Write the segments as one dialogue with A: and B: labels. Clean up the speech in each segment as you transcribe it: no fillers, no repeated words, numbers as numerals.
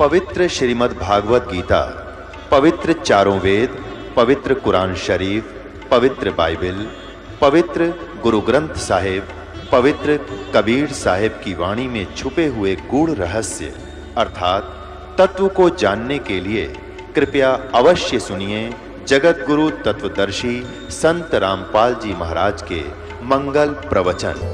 A: पवित्र श्रीमद् भागवत गीता, पवित्र चारों वेद, पवित्र कुरान शरीफ, पवित्र बाइबल, पवित्र गुरु ग्रंथ साहिब, पवित्र कबीर साहिब की वाणी में छुपे हुए गूढ़ रहस्य अर्थात तत्व को जानने के लिए कृपया अवश्य सुनिए जगत गुरु तत्वदर्शी संत रामपाल जी महाराज के मंगल प्रवचन।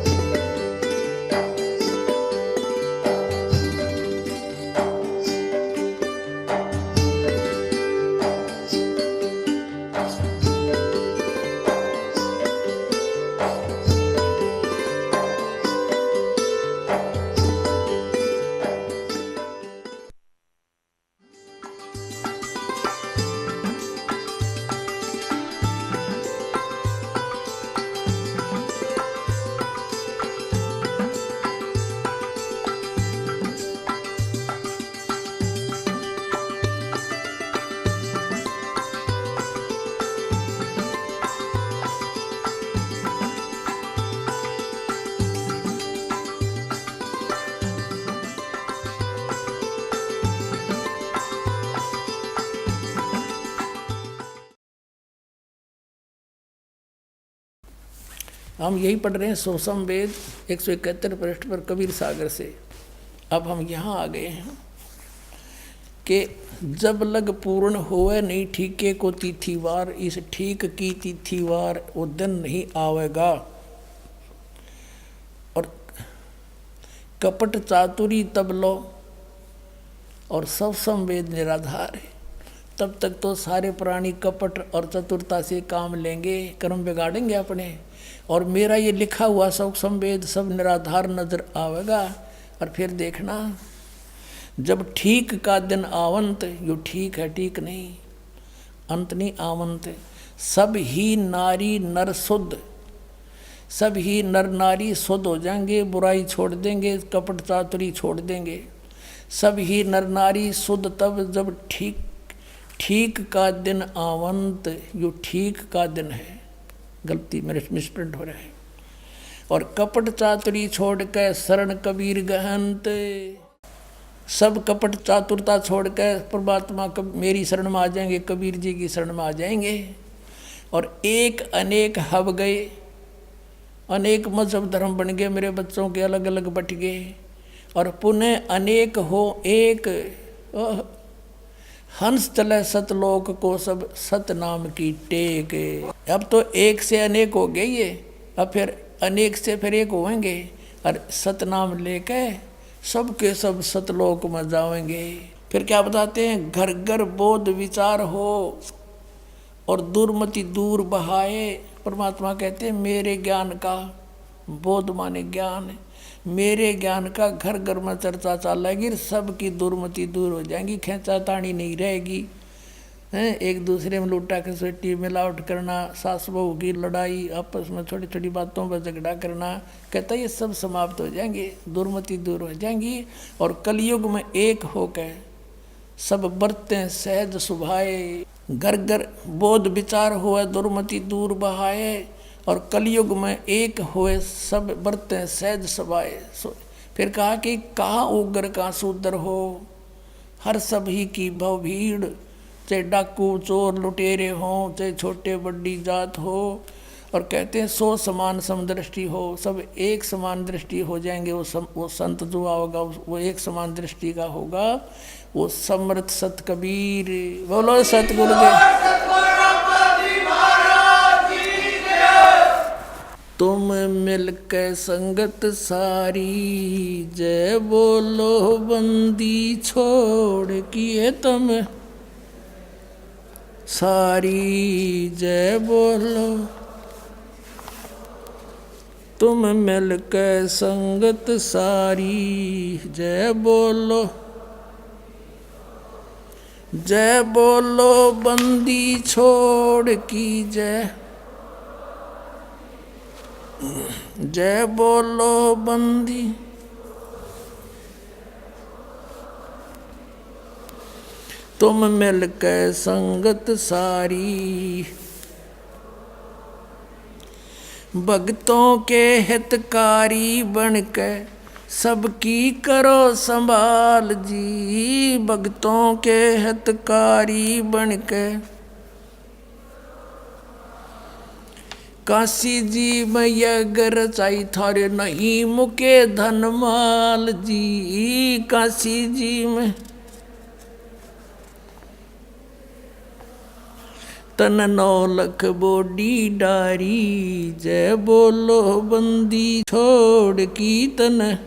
B: हम यही पढ़ रहे हैं सोसम वेद 171 पृष्ठ पर कबीर सागर से। अब हम यहाँ आ गए हैं कि जब लग पूर्ण होए नहीं ठीके को तिथिवार, इस ठीक की तिथिवार वो दिन नहीं आवेगा। और कपट चातुरी तब लो और सब संवेद निराधार है। तब तक तो सारे प्राणी कपट और चतुरता से काम लेंगे, कर्म बिगाड़ेंगे अपने, और मेरा ये लिखा हुआ सब संवेद सब निराधार नजर आवेगा। और फिर देखना जब ठीक का दिन आवंत, यो ठीक है ठीक नहीं, अंत नहीं आवंत, सब ही नारी नर शुद्ध, सब ही नर नारी शुद्ध हो जाएंगे, बुराई छोड़ देंगे, कपट चातुरी छोड़ देंगे। सब ही नर नारी शुद्ध तब जब ठीक का दिन आवंत, यो ठीक का दिन है, गलती मेरे मिसप्रिंट हो रहा है। और कपट चातुरी छोड़ के शरण कबीर गहंत, सब कपट चातुरता छोड़ के परमात्मा मेरी शरण में आ जाएंगे, कबीर जी की शरण में आ जाएंगे। और एक अनेक हब गए, अनेक मजहब धर्म बन गए, मेरे बच्चों के अलग अलग बट गए। और पुनः अनेक हो एक, हंस चले सतलोक को सब सत नाम की टेक। अब तो एक से अनेक हो गए ये, अब फिर अनेक से फिर एक होंगे, और सतनाम लेके सब के सब सतलोक में जाएंगे। फिर क्या बताते हैं, घर घर बोध विचार हो और दुर्मति दूर बहाए। परमात्मा कहते हैं मेरे ज्ञान का, बोध माने ज्ञान, मेरे ज्ञान का घर घर में चर्चा चलेगी, सबकी दुर्मति दूर हो जाएंगी, खेचातानी नहीं रहेगी, हैं एक दूसरे में लूटा खसोटी मिलावट करना, सास बहू की लड़ाई, आपस में छोटी छोटी बातों पर झगड़ा करना, कहता ये सब समाप्त हो जाएंगे, दुर्मति दूर हो जाएंगी। और कलयुग में एक होकर सब बरतें सहज सुभाए, घर घर बोध विचार हुआ दुर्मति दूर बहाए। और कलयुग में एक हुए सब बरतें सहज सभाए। फिर कहा कि कहाँ उग्र का सूदर हो, हर सभी की भव भीड़, चाहे डाकू चोर लुटेरे हों, चाहे छोटे बड़ी जात हो। और कहते हैं सो समान समदृष्टि हो, सब एक समान दृष्टि हो जाएंगे। वो संत जो होगा वो एक समान दृष्टि का होगा, वो समर्थ सत कबीर। बोलो सतगुरुदेव। तुम मिलके संगत सारी, जय बोलो बंदी छोड़ किए तुम सारी, जय बोलो। तुम मिलके संगत सारी, जय बोलो, जय बोलो बंदी छोड़ की जय, जय बोलो बंदी। तुम मिलके संगत सारी, भक्तों के हितकारी बनके सबकी करो संभाल जी, भक्तों के हितकारी बनके। काशी जी में यह गर चाई थारे नहीं मुके धन माल जी, काशी जी में तन 9 लख बोडी डारी, जय बोलो बंदी छोड़ की तन,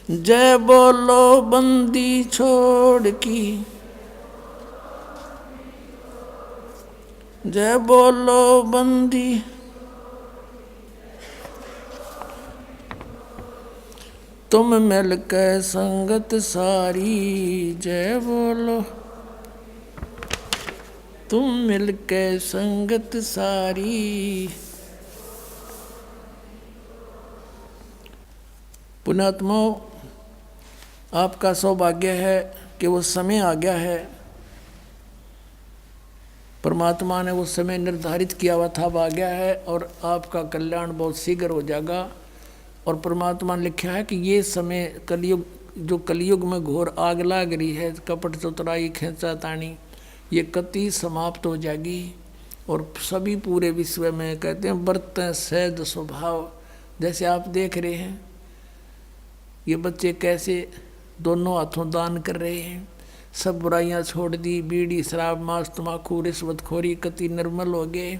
B: जय बोलो बंदी छोड़ की, जय बोलो बंदी। तुम मिल के संगत सारी, जय बोलो तुम मिल के संगत सारी। पुण्यात्माओं, आपका सौभाग्य है कि वो समय आ गया है, परमात्मा ने वो समय निर्धारित किया हुआ था, अब आ गया है और आपका कल्याण बहुत शीघ्र हो जाएगा। और परमात्मा ने लिखा है कि ये समय कलयुग, जो कलयुग में घोर आग लाग रही है, कपट चतुराई खेचा तानी, ये कति समाप्त हो जाएगी और सभी पूरे विश्व में कहते हैं बरतें सहज स्वभाव। जैसे आप देख रहे हैं ये बच्चे कैसे दोनों हाथों दान कर रहे हैं, सब बुराइयां छोड़ दी, बीड़ी शराब मांस तम्बाकू रिश्वतखोरी कति निर्मल हो गए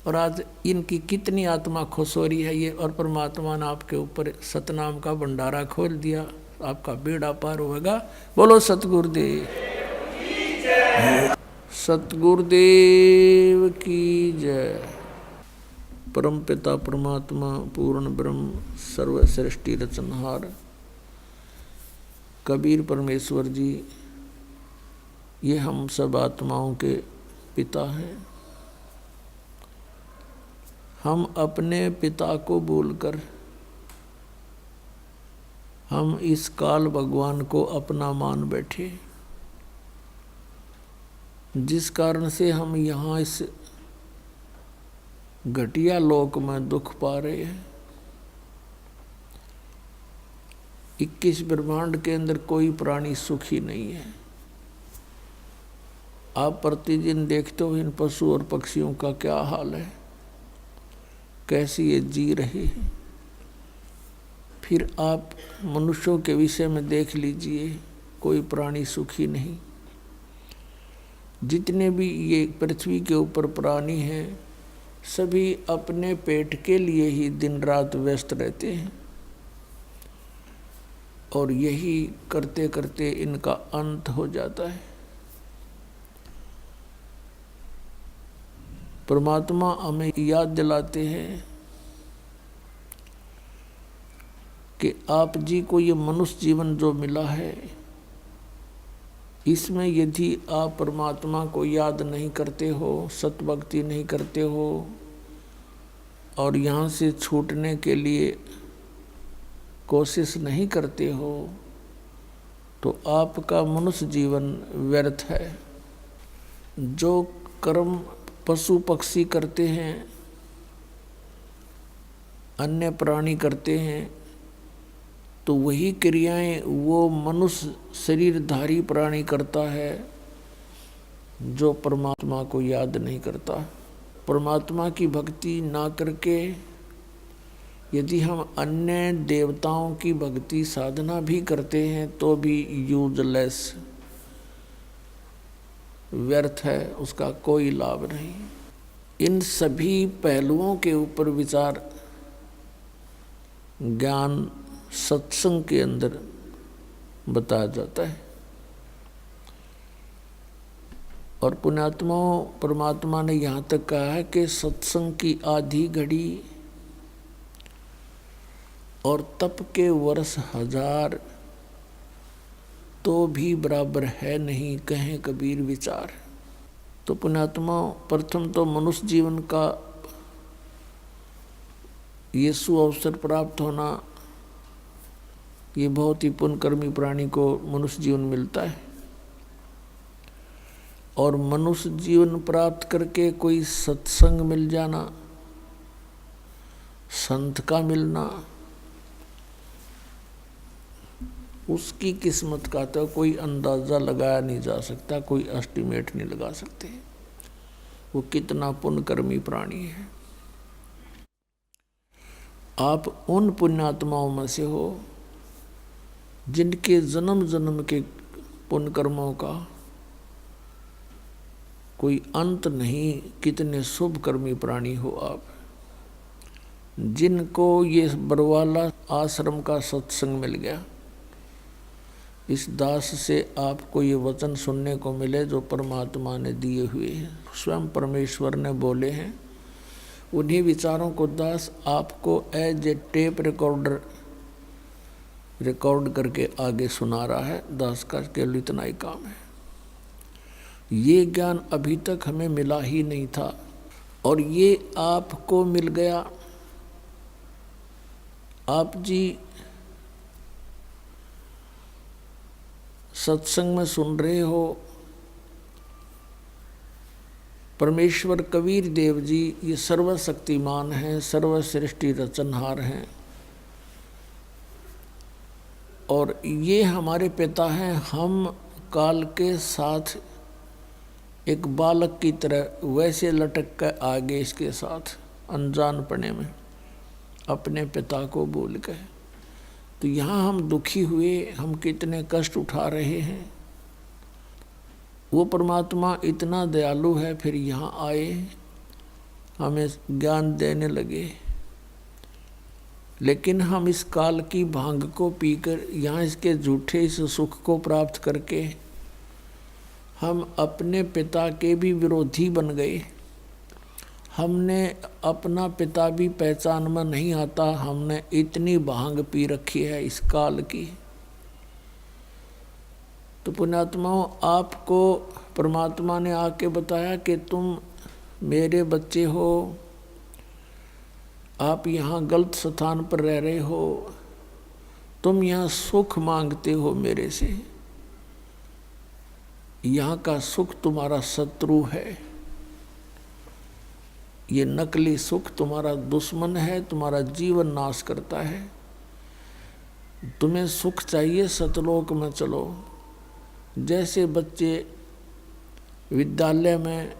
B: और आज इनकी कितनी आत्मा खुश हो रही है ये। और परमात्मा ने आपके ऊपर सतनाम का भंडारा खोल दिया, आपका बेड़ा पार होगा। बोलो सतगुरुदेव, सतगुरुदेव की जय। परम पिता परमात्मा पूर्ण ब्रह्म सर्व सृष्टि रचनहार कबीर परमेश्वर जी, ये हम सब आत्माओं के पिता हैं। हम अपने पिता को भूलकर हम इस काल भगवान को अपना मान बैठे, जिस कारण से हम यहाँ इस घटिया लोक में दुख पा रहे हैं। 21 ब्रह्मांड के अंदर कोई प्राणी सुखी नहीं है। आप प्रतिदिन देखते हो इन पशु और पक्षियों का क्या हाल है, कैसे ये जी रहे हैं। फिर आप मनुष्यों के विषय में देख लीजिए, कोई प्राणी सुखी नहीं। जितने भी ये पृथ्वी के ऊपर प्राणी हैं, सभी अपने पेट के लिए ही दिन रात व्यस्त रहते हैं और यही करते करते इनका अंत हो जाता है। परमात्मा हमें याद दिलाते हैं कि आप जी को ये मनुष्य जीवन जो मिला है, इसमें यदि आप परमात्मा को याद नहीं करते हो, सतभक्ति नहीं करते हो और यहाँ से छूटने के लिए कोशिश नहीं करते हो, तो आपका मनुष्य जीवन व्यर्थ है। जो कर्म पशु पक्षी करते हैं, अन्य प्राणी करते हैं, तो वही क्रियाएं वो मनुष्य शरीरधारी प्राणी करता है जो परमात्मा को याद नहीं करता। परमात्मा की भक्ति ना करके यदि हम अन्य देवताओं की भक्ति साधना भी करते हैं तो भी यूजलेस, व्यर्थ है, उसका कोई लाभ नहीं। इन सभी पहलुओं के ऊपर विचार ज्ञान सत्संग के अंदर बताया जाता है। और पुण्यात्माओं, परमात्मा ने यहाँ तक कहा है कि सत्संग की आधी घड़ी और तप के वर्ष 1000 तो भी बराबर है नहीं, कहें कबीर विचार। तो पुण्यात्मा, प्रथम तो मनुष्य जीवन का ये सुअवसर प्राप्त होना, ये बहुत ही पुण्यकर्मी प्राणी को मनुष्य जीवन मिलता है। और मनुष्य जीवन प्राप्त करके कोई सत्संग मिल जाना, संत का मिलना उसकी किस्मत का तो कोई अंदाज़ा लगाया नहीं जा सकता, कोई एस्टिमेट नहीं लगा सकते वो कितना पुण्यकर्मी प्राणी है। आप उन पुण्यात्माओं में से हो जिनके जन्म जन्म के पुण्यकर्मों का कोई अंत नहीं। कितने शुभ कर्मी प्राणी हो आप, जिनको ये बरवाला आश्रम का सत्संग मिल गया। इस दास से आपको ये वचन सुनने को मिले जो परमात्मा ने दिए हुए हैं, स्वयं परमेश्वर ने बोले हैं। उन्हीं विचारों को दास आपको as a tape recorder record करके आगे सुना रहा है। दास का केवल इतना ही काम है। ये ज्ञान अभी तक हमें मिला ही नहीं था और ये आपको मिल गया। आप जी सत्संग में सुन रहे हो, परमेश्वर कबीर देव जी ये सर्वशक्तिमान हैं, सर्वसृष्टि रचनहार हैं और ये हमारे पिता हैं। हम काल के साथ एक बालक की तरह वैसे लटक कर आगे इसके साथ अनजानपने में अपने पिता को भूल गए। तो यहाँ हम दुखी हुए, हम कितने कष्ट उठा रहे हैं। वो परमात्मा इतना दयालु है, फिर यहाँ आए हमें ज्ञान देने लगे। लेकिन हम इस काल की भांग को पीकर यहाँ इसके झूठे इस सुख को प्राप्त करके हम अपने पिता के भी विरोधी बन गए। हमने अपना पिता भी पहचान में नहीं आता, हमने इतनी भांग पी रखी है इस काल की। तो पुण्यात्माओं, आपको परमात्मा ने आके बताया कि तुम मेरे बच्चे हो, आप यहाँ गलत स्थान पर रह रहे हो, तुम यहाँ सुख मांगते हो मेरे से, यहाँ का सुख तुम्हारा शत्रु है, ये नकली सुख तुम्हारा दुश्मन है, तुम्हारा जीवन नाश करता है। तुम्हें सुख चाहिए सतलोक में चलो। जैसे बच्चे विद्यालय में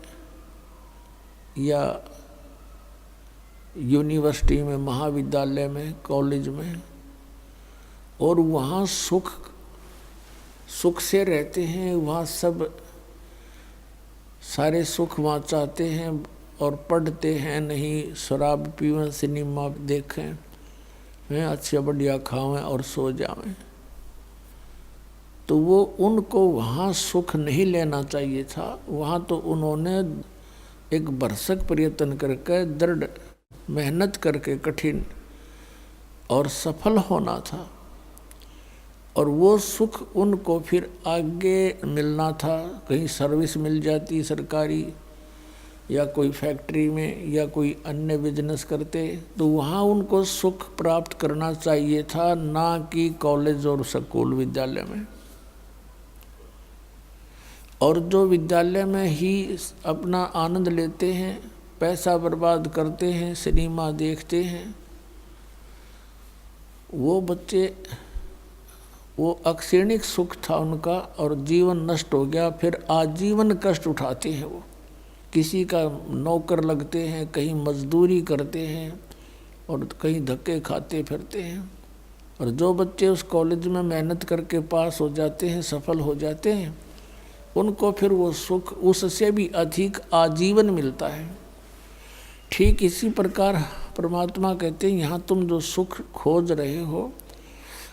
B: या यूनिवर्सिटी में, महाविद्यालय में, कॉलेज में, और वहाँ सुख से रहते हैं, वहाँ सब सारे सुख वहाँ चाहते हैं और पढ़ते हैं नहीं, शराब पीवें, सिनेमा देखें, अच्छे बढ़िया खावें और सो जावें। तो वो उनको वहाँ सुख नहीं लेना चाहिए था। वहाँ तो उन्होंने एक भरसक प्रयत्न करके, दृढ़ मेहनत करके, कठिन और सफल होना था और वो सुख उनको फिर आगे मिलना था। कहीं सर्विस मिल जाती सरकारी, या कोई फैक्ट्री में, या कोई अन्य बिजनेस करते, तो वहाँ उनको सुख प्राप्त करना चाहिए था, ना कि कॉलेज और स्कूल विद्यालय में। और जो विद्यालय में ही अपना आनंद लेते हैं, पैसा बर्बाद करते हैं, सिनेमा देखते हैं, वो बच्चे, वो अक्षणिक सुख था उनका और जीवन नष्ट हो गया। फिर आजीवन कष्ट उठाते हैं। वो किसी का नौकर लगते हैं, कहीं मजदूरी करते हैं और कहीं धक्के खाते फिरते हैं। और जो बच्चे उस कॉलेज में मेहनत करके पास हो जाते हैं, सफल हो जाते हैं, उनको फिर वो सुख उससे भी अधिक आजीवन मिलता है। ठीक इसी प्रकार परमात्मा कहते हैं, यहाँ तुम जो सुख खोज रहे हो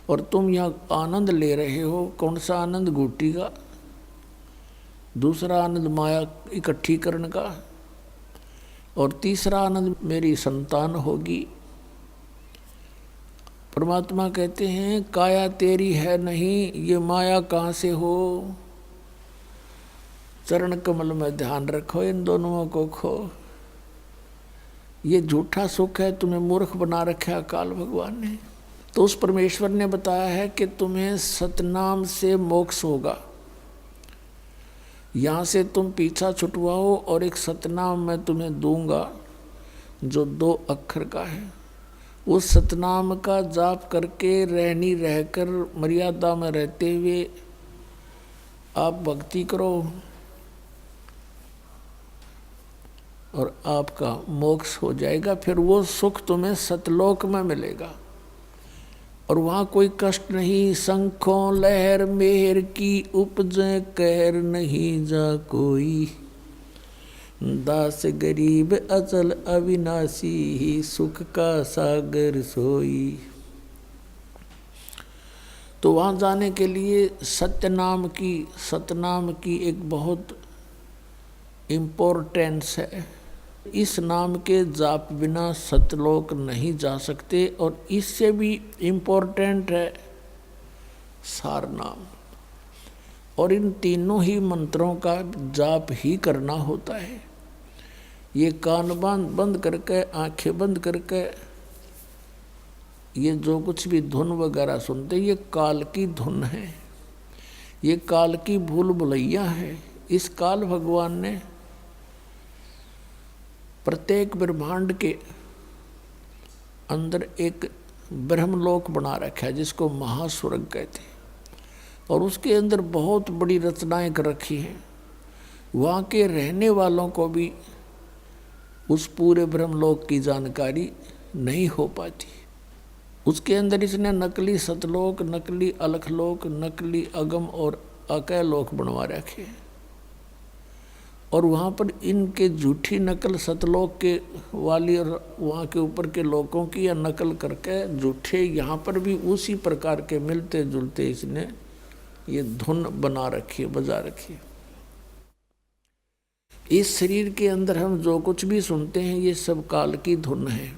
B: और तुम यहाँ आनंद ले रहे हो, कौन सा आनंद? घूटी का। दूसरा आनंद माया इकट्ठी करने का, और तीसरा आनंद मेरी संतान होगी। परमात्मा कहते हैं, काया तेरी है नहीं, ये माया कहाँ से हो? चरण कमल में ध्यान रखो, इन दोनों को खो। ये झूठा सुख है, तुम्हें मूर्ख बना रखा अकाल भगवान ने। तो उस परमेश्वर ने बताया है कि तुम्हें सतनाम से मोक्ष होगा। यहाँ से तुम पीछा छुटवाओ और एक सतनाम मैं तुम्हें दूंगा जो 2 अक्षर का है। उस सतनाम का जाप करके रहनी रहकर मर्यादा में रहते हुए आप भक्ति करो और आपका मोक्ष हो जाएगा। फिर वो सुख तुम्हें सतलोक में मिलेगा और वहाँ कोई कष्ट नहीं। शंखों लहर मेहर की उपजे कहर नहीं जा कोई, दास गरीब अचल अविनाशी ही सुख का सागर सोई। तो वहाँ जाने के लिए सतनाम की एक बहुत इम्पोर्टेंस है। इस नाम के जाप बिना सतलोक नहीं जा सकते। और इससे भी इम्पोर्टेंट है सार नाम। और इन तीनों ही मंत्रों का जाप ही करना होता है। ये कान बंद करके आंखें बंद करके ये जो कुछ भी धुन वगैरह सुनते, ये काल की धुन है, ये काल की भूल भुलैया है। इस काल भगवान ने प्रत्येक ब्रह्मांड के अंदर एक ब्रह्मलोक बना रखा है जिसको महास्वर्ग कहते हैं। और उसके अंदर बहुत बड़ी रचनाएं कर रखी हैं। वहाँ के रहने वालों को भी उस पूरे ब्रह्मलोक की जानकारी नहीं हो पाती। उसके अंदर इसने नकली सतलोक, नकली अलखलोक, नकली अगम और अकय लोक बनवा रखे हैं। और वहाँ पर इनके झूठी नकल सतलोक के वाली और वहाँ के ऊपर के लोगों की या नकल करके झूठे यहाँ पर भी उसी प्रकार के मिलते जुलते इसने ये धुन बना रखी है, बजा रखी है। इस शरीर के अंदर हम जो कुछ भी सुनते हैं ये सब काल की धुन है।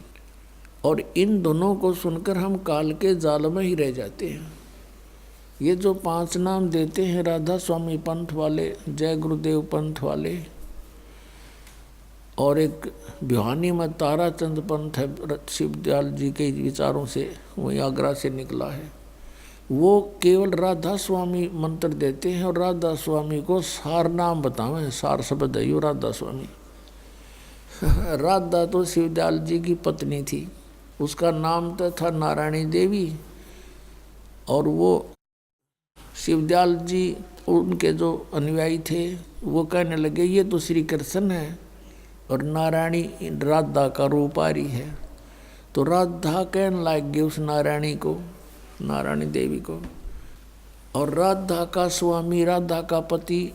B: और इन धुनों को सुनकर हम काल के जाल में ही रह जाते हैं। ये जो 5 नाम देते हैं राधा स्वामी पंथ वाले, जय गुरुदेव पंथ वाले, और एक भिवानी में ताराचंद पंथ है, शिवदयाल जी के विचारों से वही आगरा से निकला है। वो केवल राधा स्वामी मंत्र देते हैं और राधा स्वामी को सार नाम बतावें, सार शब्द है यो राधा स्वामी। राधा तो शिवदयाल जी की पत्नी थी, उसका नाम तो था नारायणी देवी। और वो शिवदयाल जी उनके जो अनुयायी थे वो कहने लगे ये तो श्री कृष्ण है और नारायणी राधा का रूप आ रही है। तो राधा कहने लग गए उस नारायणी को, नारायणी देवी को। और राधा का स्वामी, राधा का पति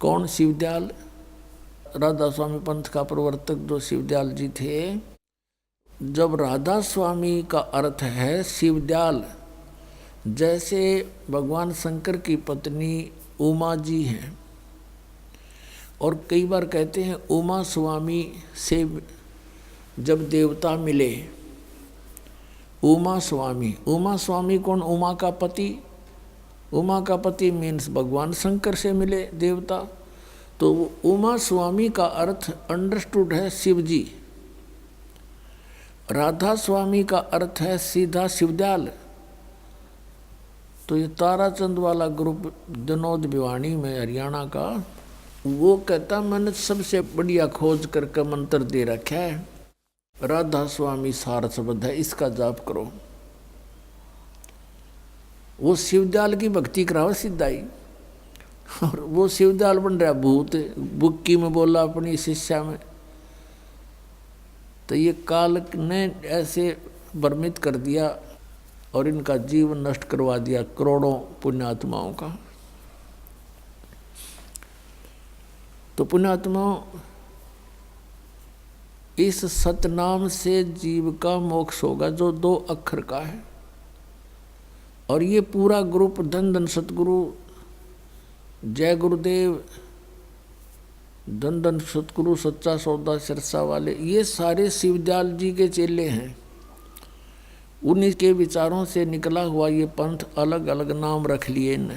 B: कौन? शिवदयाल। राधा स्वामी पंथ का प्रवर्तक जो शिवदयाल जी थे। जब राधा स्वामी का अर्थ है शिवदयाल, जैसे भगवान शंकर की पत्नी उमा जी हैं। और कई बार कहते हैं उमा स्वामी से जब देवता मिले, उमा स्वामी कौन? उमा का पति। उमा का पति मीन्स भगवान शंकर से मिले देवता। तो उमा स्वामी का अर्थ अंडरस्टूड है शिव जी। राधा स्वामी का अर्थ है सीधा शिवदयाल। तो ये ताराचंद वाला ग्रुप जनोद भिवानी में हरियाणा का, वो कहता मैंने सबसे बढ़िया खोज करके मंत्र दे रखा है, राधा स्वामी सार शब्द है, इसका जाप करो। वो शिवदयाल की भक्ति कराओ सिद्धाई। और वो शिवदयाल बन रहा भूत, बुक्की में बोला अपनी शिष्या में। तो ये काल ने ऐसे भ्रमित कर दिया और इनका जीवन नष्ट करवा दिया करोड़ों पुण्यात्माओं का। तो पुण्यात्माओं, इस सतनाम से जीव का मोक्ष होगा जो 2 अक्षर का है। और ये पूरा ग्रुप धन धन सतगुरु, जय गुरुदेव, धन धन सतगुरु, सच्चा सौदा सिरसा वाले, ये सारे शिवदयाल जी के चेले हैं। उन्हीं के विचारों से निकला हुआ ये पंथ, अलग अलग नाम रख लिए इनने।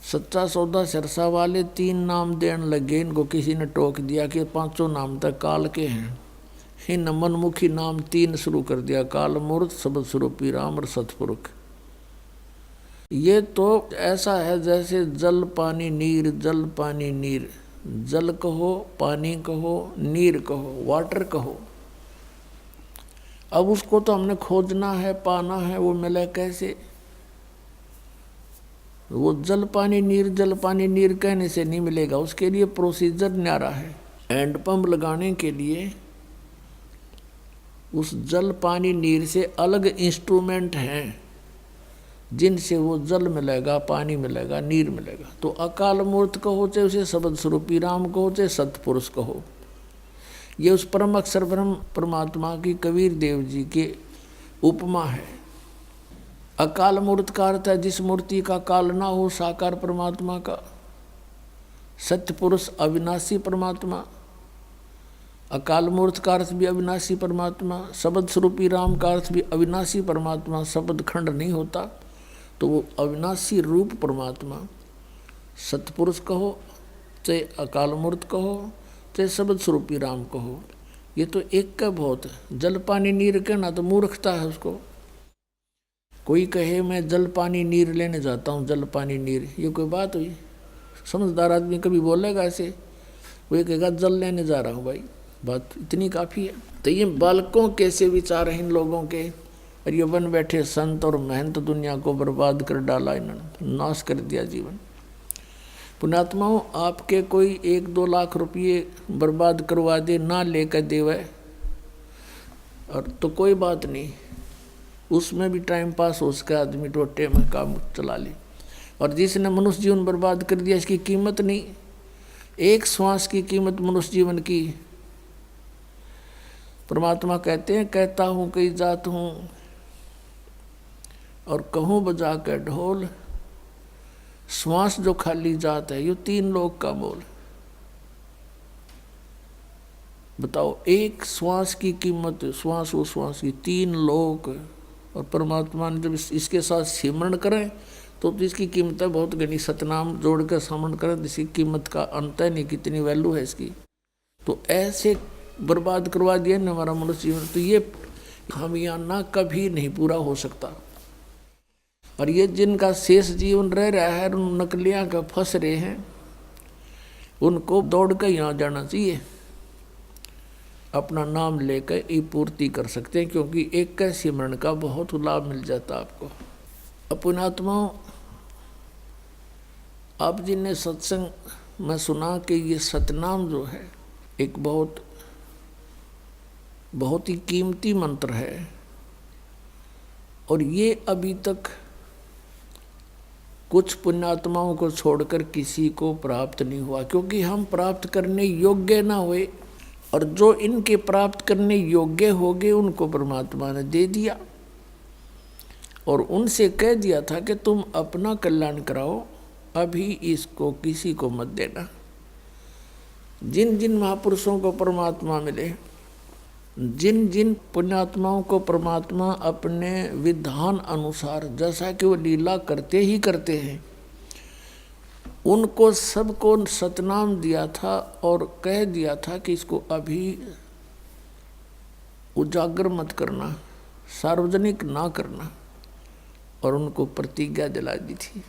B: सच्चा सौदा सिरसा वाले 3 नाम देने लगे, इनको किसी ने टोक दिया कि 5 नाम तक काल के हैं। इन मनमुखी नाम 3 शुरू कर दिया, काल मूर्त, शब्द स्वरूपी राम और सतपुरुष। ये तो ऐसा है जैसे जल पानी नीर, जल पानी नीर, जल कहो, पानी कहो, नीर कहो, वाटर कहो। अब उसको तो हमने खोजना है, पाना है, वो मिले कैसे? वो जल पानी नीर कहने से नहीं मिलेगा, उसके लिए प्रोसीजर न्यारा है। हैंडपंप लगाने के लिए उस जल पानी नीर से अलग इंस्ट्रूमेंट हैं जिनसे वो जल मिलेगा, पानी मिलेगा, नीर मिलेगा। तो अकाल मूर्त कहो चाहे उसे शब्द स्वरूपी राम कहो चाहे सतपुरुष कहो, ये उस परम अक्षर ब्रह्म परमात्मा की कबीर देव जी के उपमा है। अकाल मूर्त का अर्थ है जिस मूर्ति का काल ना हो, साकार परमात्मा का। सत्य पुरुष अविनाशी परमात्मा, अकाल मूर्त का अर्थ भी अविनाशी परमात्मा, शब्द स्वरूपी राम का अर्थ भी अविनाशी परमात्मा। शब्द खंड नहीं होता तो वो अविनाशी रूप परमात्मा, सतपुरुष कहो चाहे अकाल मूर्त कहो चाहे शब्द स्वरूपी राम कहो, ये तो एक का बहुत है। जल पानी नीर कहना तो मूर्खता है उसको। कोई कहे मैं जल पानी नीर लेने जाता हूँ, जल पानी नीर, ये कोई बात हुई? समझदार आदमी कभी बोलेगा ऐसे? वो कहेगा जल लेने जा रहा हूँ भाई, बात इतनी काफ़ी है। तो ये बालकों कैसे विचार हैं इन लोगों के, और ये बन बैठे संत और महंत दुनिया को बर्बाद कर डाला, इन्होंने नाश कर दिया जीवन। पुण्यात्माओं, आपके कोई 1-2 लाख रुपये बर्बाद करवा दे, ना लेकर देवे और तो कोई बात नहीं, उसमें भी टाइम पास हो सका, आदमी टोटे में काम चला ले। और जिसने मनुष्य जीवन बर्बाद कर दिया इसकी कीमत नहीं, एक श्वास की कीमत मनुष्य जीवन की। परमात्मा कहते हैं कहता हूँ कई जात हूँ और कहूँ बजा कर ढोल, श्वास जो खाली जात है ये 3 लोक का मोल। बताओ, एक श्वास की कीमत, श्वास वो श्वास की 3 लोक। और परमात्मा ने जब इसके साथ सिमरण करें तो इसकी कीमत है बहुत घनी। सतनाम जोड़ कर सिमरण करें, इसकी कीमत का अंत है नहीं, कितनी वैल्यू है इसकी। तो ऐसे बर्बाद करवा दिया ना हमारा मनुष्य जीवन, तो ये खामियाना कभी नहीं पूरा हो सकता। और ये जिनका शेष जीवन रह रहा है, उन नकलियाँ का फंस रहे हैं, उनको दौड़ कर यहाँ जाना चाहिए, अपना नाम लेकर ये पूर्ति कर सकते हैं, क्योंकि एक का सिमरण का बहुत लाभ मिल जाता आपको। पुण्यात्माओं, आप जी ने सत्संग में सुना कि ये सतनाम जो है एक बहुत ही कीमती मंत्र है, और ये अभी तक कुछ पुण्यात्माओं को छोड़कर किसी को प्राप्त नहीं हुआ, क्योंकि हम प्राप्त करने योग्य ना हुए। और जो इनके प्राप्त करने योग्य हो गए उनको परमात्मा ने दे दिया, और उनसे कह दिया था कि तुम अपना कल्याण कराओ, अभी इसको किसी को मत देना। जिन जिन महापुरुषों को परमात्मा मिले, जिन जिन पुण्यात्माओं को परमात्मा अपने विधान अनुसार, जैसा कि वो लीला करते ही करते हैं, उनको सबको सतनाम दिया था और कह दिया था कि इसको अभी उजागर मत करना, सार्वजनिक ना करना, और उनको प्रतिज्ञा दिला दी थी।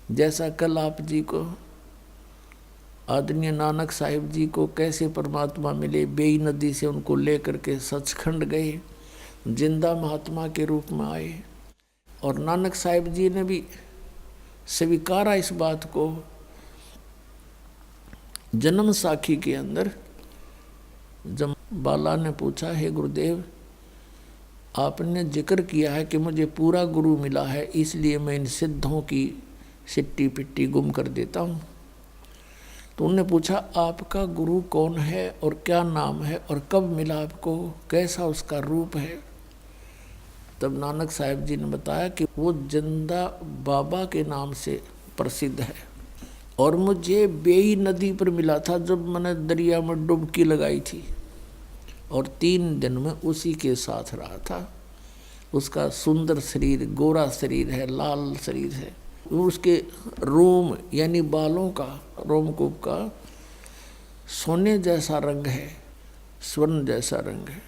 B: जैसा कल आप जी को आदरणीय नानक साहिब जी को कैसे परमात्मा मिले, बेई नदी से उनको लेकर के सचखंड गए, जिंदा महात्मा के रूप में आए, और नानक साहिब जी ने भी स्वीकारा इस बात को। जन्म साखी के अंदर जब बाला ने पूछा, हे गुरुदेव, आपने जिक्र किया है कि मुझे पूरा गुरु मिला है, इसलिए मैं इन सिद्धों की सिट्टी पिट्टी गुम कर देता हूँ। तो उन्होंने पूछा, आपका गुरु कौन है और क्या नाम है और कब मिला आपको, कैसा उसका रूप है? तब नानक साहिब जी ने बताया कि वो जिंदा बाबा के नाम से प्रसिद्ध है, और मुझे बेई नदी पर मिला था जब मैंने दरिया में डुबकी लगाई थी, और 3 दिन में उसी के साथ रहा था। उसका सुंदर शरीर, गोरा शरीर है, लाल शरीर है, उसके रोम यानी बालों का, रोमकूप का सोने जैसा रंग है, स्वर्ण जैसा रंग है।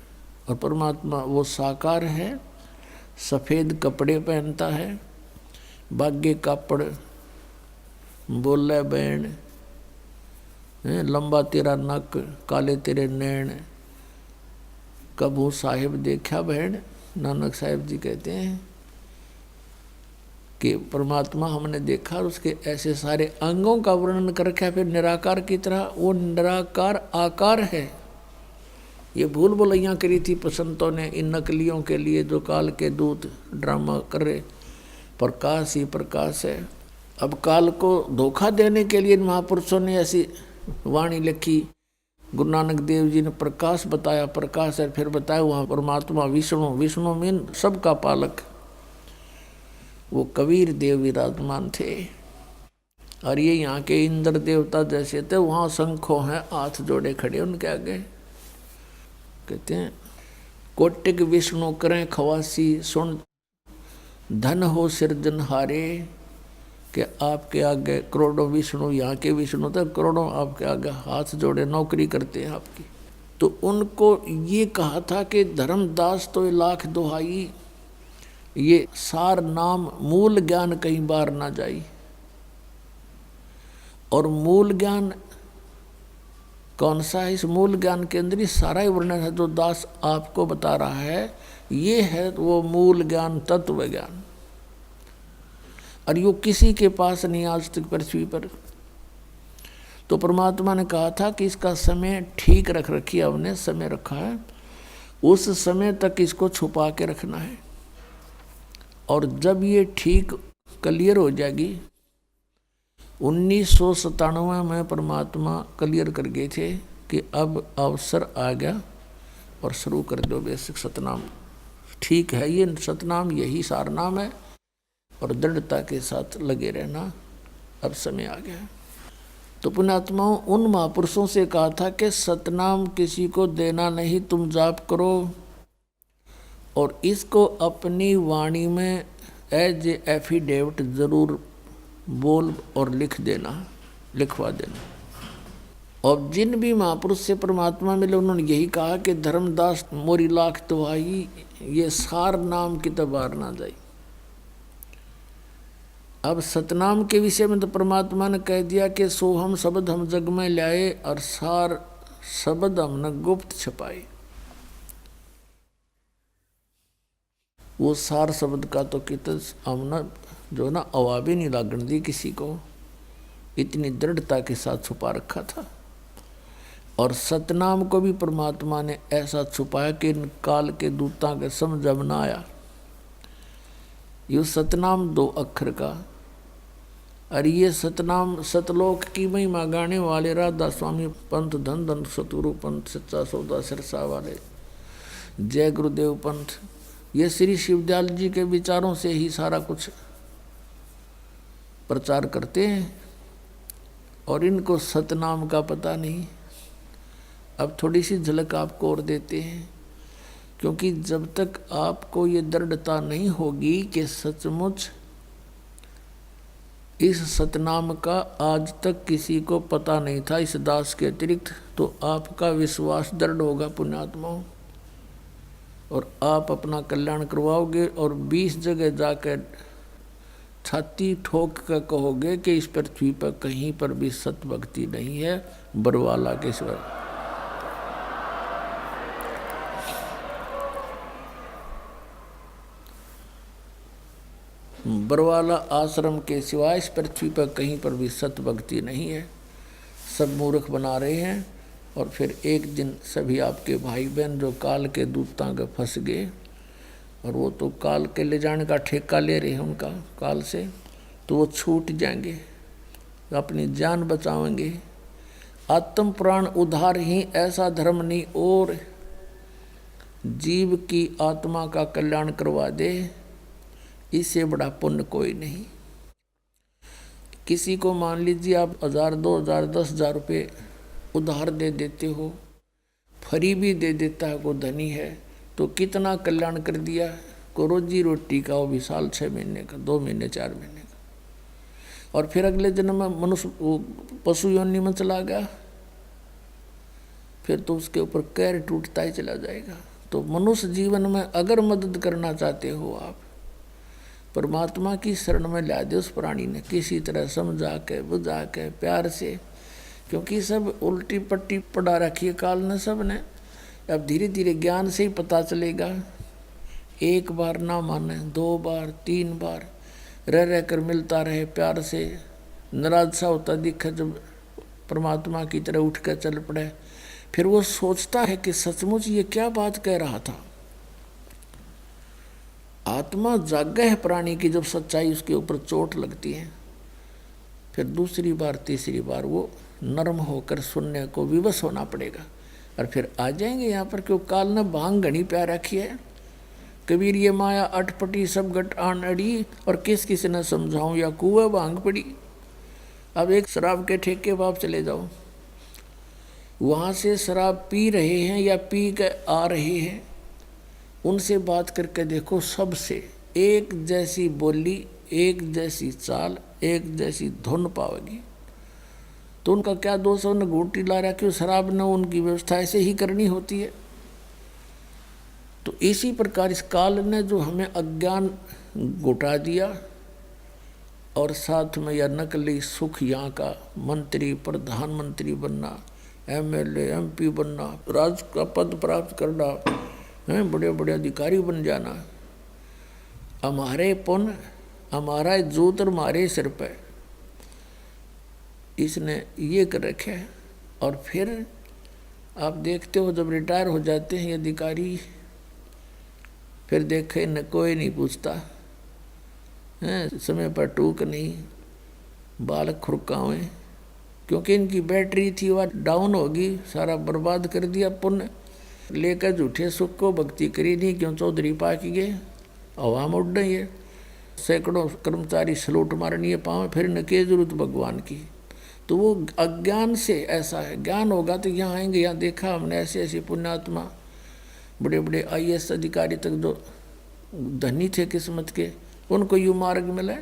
B: और परमात्मा वो साकार है, सफ़ेद कपड़े पहनता है, भाग्य कापड़ बोले बैण, लंबा तेरा नक, काले तेरे नैन, कबू साहिब देखा बहन, नानक साहिब जी कहते हैं कि परमात्मा हमने देखा, उसके ऐसे सारे अंगों का वर्णन कर रखा है, फिर निराकार की तरह। वो निराकार आकार है। ये भूल भुलैया करी थी संतों ने इन नकलियों के लिए, जो काल के दूत ड्रामा कर रहे। प्रकाश ही प्रकाश है। अब काल को धोखा देने के लिए महापुरुषों ने ऐसी वाणी लिखी। गुरु नानक देव जी ने प्रकाश बताया, प्रकाश है, फिर बताया वहाँ परमात्मा विष्णु, विष्णु मीन सबका पालक। वो कबीर देव विराजमान थे। और ये यहाँ के इंद्र देवता जैसे थे, वहाँ शंखों हैं, हाथ जोड़े खड़े उनके आगे। कहते हैं कोटिक विष्णु करें खवासी, सुन धन हो सिरजनहारे। कि आपके आगे करोड़ों विष्णु, यहाँ के विष्णु तो करोड़ों आपके आगे हाथ जोड़े नौकरी करते हैं आपकी। तो उनको ये कहा था कि धर्मदास तो लाख दुहाई, ये सार नाम मूल ज्ञान कहीं बार ना जाई। और मूल ज्ञान कौन सा है? इस मूल ज्ञान के अंदर ही सारा ही वर्णन है जो दास आपको बता रहा है। ये है वो मूल ज्ञान, तत्व ज्ञान। और यो किसी के पास नहीं आज तक पृथ्वी पर। तो परमात्मा ने कहा था कि इसका समय ठीक रख रखिए, हमने समय रखा है, उस समय तक इसको छुपा के रखना है। और जब ये ठीक क्लियर हो जाएगी, 1997 में परमात्मा क्लियर कर गए थे कि अब अवसर आ गया और शुरू कर दो बेसिक सतनाम। ठीक है, ये सतनाम यही सार नाम है और दृढ़ता के साथ लगे रहना, अब समय आ गया। तो पुण्यात्माओं, उन महापुरुषों से कहा था कि सतनाम किसी को देना नहीं, तुम जाप करो और इसको अपनी वाणी में एज ए एफिडेविट जरूर बोल और लिख देना, लिखवा देना। और जिन भी महापुरुष से परमात्मा मिले उन्होंने यही कहा कि धर्मदास मोरी लाख दुहाई, ये सार नाम की तबार ना जाए। अब सतनाम के विषय में तो परमात्मा ने कह दिया कि सोहम शब्द हम जग में लाए और सार शब्द हमने गुप्त छपाए। वो सार शब्द का तो कित हमने जो ना अवाबी नहीं लागण दी किसी को, इतनी दृढ़ता के साथ छुपा रखा था। और सतनाम को भी परमात्मा ने ऐसा छुपाया कि इन काल के दूतां के समझ न आया। ये सतनाम 2 अक्षर का, और ये सतनाम सतलोक की महिमा गाने वाले राधा स्वामी पंथ, धन धन सतगुरु पंथ, सच्चा सौदा सिरसा वाले, जय गुरुदेव पंथ, ये श्री शिवदयाल जी के विचारों से ही सारा कुछ प्रचार करते हैं। और इनको सतनाम का पता नहीं। अब थोड़ी सी झलक आपको और देते हैं, क्योंकि जब तक आपको ये दृढ़ता नहीं होगी कि सचमुच इस सतनाम का आज तक किसी को पता नहीं था इस दास के अतिरिक्त, तो आपका विश्वास दृढ़ होगा पुण्यात्माओं, और आप अपना कल्याण करवाओगे। और 20 जगह जाकर छाती ठोक कर कहोगे कि इस पृथ्वी पर कहीं पर भी सत भक्ति नहीं है बरवाला के सिवा। बरवाला आश्रम के सिवाय इस पृथ्वी पर कहीं पर भी सत भक्ति नहीं है। सब मूर्ख बना रहे हैं। और फिर एक दिन सभी आपके भाई बहन जो काल के दूतां के फंस गए, और वो तो काल के ले जाने का ठेका ले रहे हैं उनका काल से, तो वो छूट जाएंगे, अपनी जान बचाएंगे। आत्म प्राण उद्धार ही ऐसा धर्म नहीं और जीव की आत्मा का कल्याण करवा दे, इससे बड़ा पुण्य कोई नहीं। किसी को मान लीजिए आप 1000, 2000, 10,000 रुपये उधार दे देते हो, फ्री भी दे देता है, को धनी है, तो कितना कल्याण कर दिया। को रोजी रोटी का वो भी साल 6 महीने का, 2 महीने 4 महीने का, और फिर अगले जन्म में मनुष्य पशु योनि में चला गया, फिर तो उसके ऊपर कैर टूटता ही चला जाएगा। तो मनुष्य जीवन में अगर मदद करना चाहते हो आप, परमात्मा की शरण में ला दे उस प्राणी ने, किसी तरह समझा के बुझा के प्यार से, क्योंकि सब उल्टी पट्टी पड़ा रखी है काल ने सब ने। अब धीरे धीरे ज्ञान से ही पता चलेगा। एक बार ना माने, 2 बार 3 बार रह कर मिलता रहे प्यार से, नाराज सा होता दिखे जब परमात्मा की तरह उठ कर चल पड़े, फिर वो सोचता है कि सचमुच ये क्या बात कह रहा था। आत्मा जागा है प्राणी की जब सच्चाई उसके ऊपर चोट लगती है, फिर दूसरी बार तीसरी बार वो नर्म होकर सुनने को विवश होना पड़ेगा और फिर आ जाएंगे यहाँ पर। क्यों काल ने भांग घनी प्यार रखी है। कबीर ये माया अटपटी सब गट आन अड़ी, और किस न समझाऊं या कुआ भांग पड़ी। अब एक शराब के ठेके पर आप चले जाओ, वहाँ से शराब पी रहे हैं या पी के आ रहे हैं, उनसे बात करके देखो, सबसे एक जैसी बोली, एक जैसी चाल, एक जैसी धुन पाओगी। तो उनका क्या दोष है, उन्हें घूटी ला रहा, क्यों शराब ने उनकी व्यवस्था ऐसे ही करनी होती है। तो इसी प्रकार इस काल ने जो हमें अज्ञान घुटा दिया और साथ में यह नकली सुख, यहाँ का मंत्री प्रधानमंत्री बनना, MLA MP बनना, राज का पद प्राप्त करना, बड़े बड़े अधिकारी बन जाना, हमारे पुण्य हमारा जोत और हमारे सिर पे इसने ये कर रखे। और फिर आप देखते हो जब रिटायर हो जाते हैं अधिकारी, फिर देखे न कोई नहीं पूछता है, समय पर टूक नहीं, बाल खुरकावें, क्योंकि इनकी बैटरी थी वह डाउन होगी, सारा बर्बाद कर दिया पुण्य लेकर, झूठे सुख को भक्ति करी नहीं, क्यों चौधरी पाकी गए, हवा में उड़ रही है, सैकड़ों कर्मचारी सलूट मारनी है पाँव, फिर न के जरूरत भगवान की। तो वो अज्ञान से ऐसा है। ज्ञान होगा तो यहाँ आएंगे, यहाँ देखा हमने ऐसे ऐसे पुण्यात्मा, बड़े बड़े IAS अधिकारी तक जो धनी थे किस्मत के, उनको यूँ मार्ग मिला।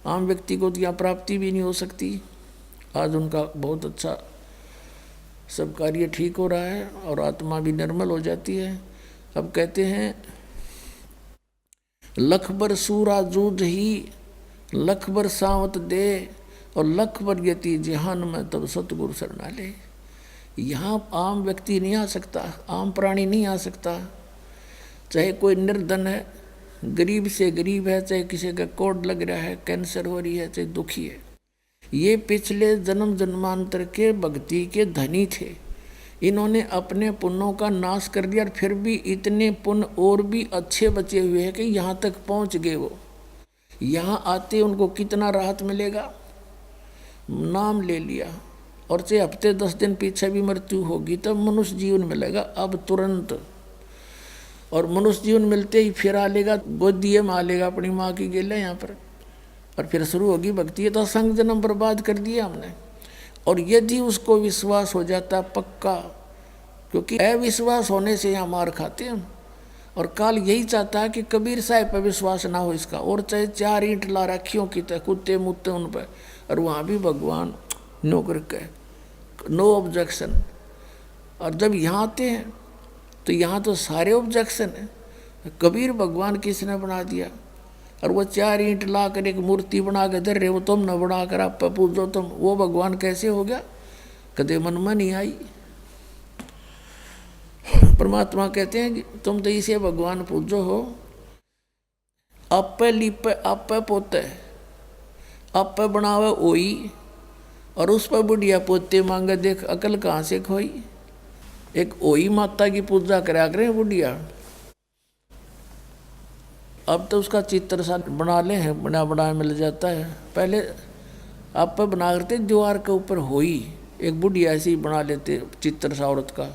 B: आम व्यक्ति को तो यहाँ प्राप्ति भी नहीं हो सकती। आज उनका बहुत अच्छा सब कार्य ठीक हो रहा है और आत्मा भी निर्मल हो जाती है। अब कहते हैं लख बर सूरा जूझ ही, लख बर सावत दे, और लख बर यति जहान में तब सतगुरु शरणा ले। यहाँ आम व्यक्ति नहीं आ सकता, आम प्राणी नहीं आ सकता, चाहे कोई निर्धन है, गरीब से गरीब है, चाहे किसी का कोढ़ लग रहा है, कैंसर हो रही है, चाहे दुखी है। ये पिछले जन्म जन्मांतर के भक्ति के धनी थे, इन्होंने अपने पुण्यों का नाश कर दिया और फिर भी इतने पुण्य और भी अच्छे बचे हुए हैं कि यहाँ तक पहुँच गए। वो यहाँ आते उनको कितना राहत मिलेगा। नाम ले लिया और चाहे हफ्ते 10 दिन पीछे भी मृत्यु होगी तब मनुष्य जीवन मिलेगा अब तुरंत। और मनुष्य जीवन मिलते ही फिर आ लेगा, गोदिए में आ लेगा अपनी माँ की गेले यहाँ पर, और फिर शुरू होगी भक्ति। तो संग जन्म बर्बाद कर दिया हमने। और यदि उसको विश्वास हो जाता पक्का, क्योंकि अविश्वास होने से यहाँ मार खाते हैं। और काल यही चाहता है कि कबीर साहब पर विश्वास ना हो इसका, और चाहे 4 ईंट ला रखियों की तरह कुत्ते मुत्ते उन पर, और वहाँ भी भगवान नो करके नो ऑब्जेक्शन। और जब यहाँ आते हैं तो यहाँ तो सारे ऑब्जेक्शन है। कबीर भगवान किसने बना दिया, और वो 4 ईंट ला कर एक मूर्ति बना के धर रहे, वो तुम न बना कर आप पूछो तुम, वो भगवान कैसे हो गया, कदे मन में नहीं आई। परमात्मा कहते हैं कि तुम तो इसे भगवान पूजो हो, आप पे लिपे आप पे पोते, आप पे बनावे ओई, और उस पर बुढ़िया पोते मांगे, देख अकल कहाँ से खोई। एक ओई माता की पूजा करा करें बुढ़िया। अब तो उसका चित्र सा बना ले हैं, बना मिल जाता है। पहले आप पे बना करते दीवार के ऊपर होई, एक बुढ़िया ऐसी बना लेते चित्र सा औरत का,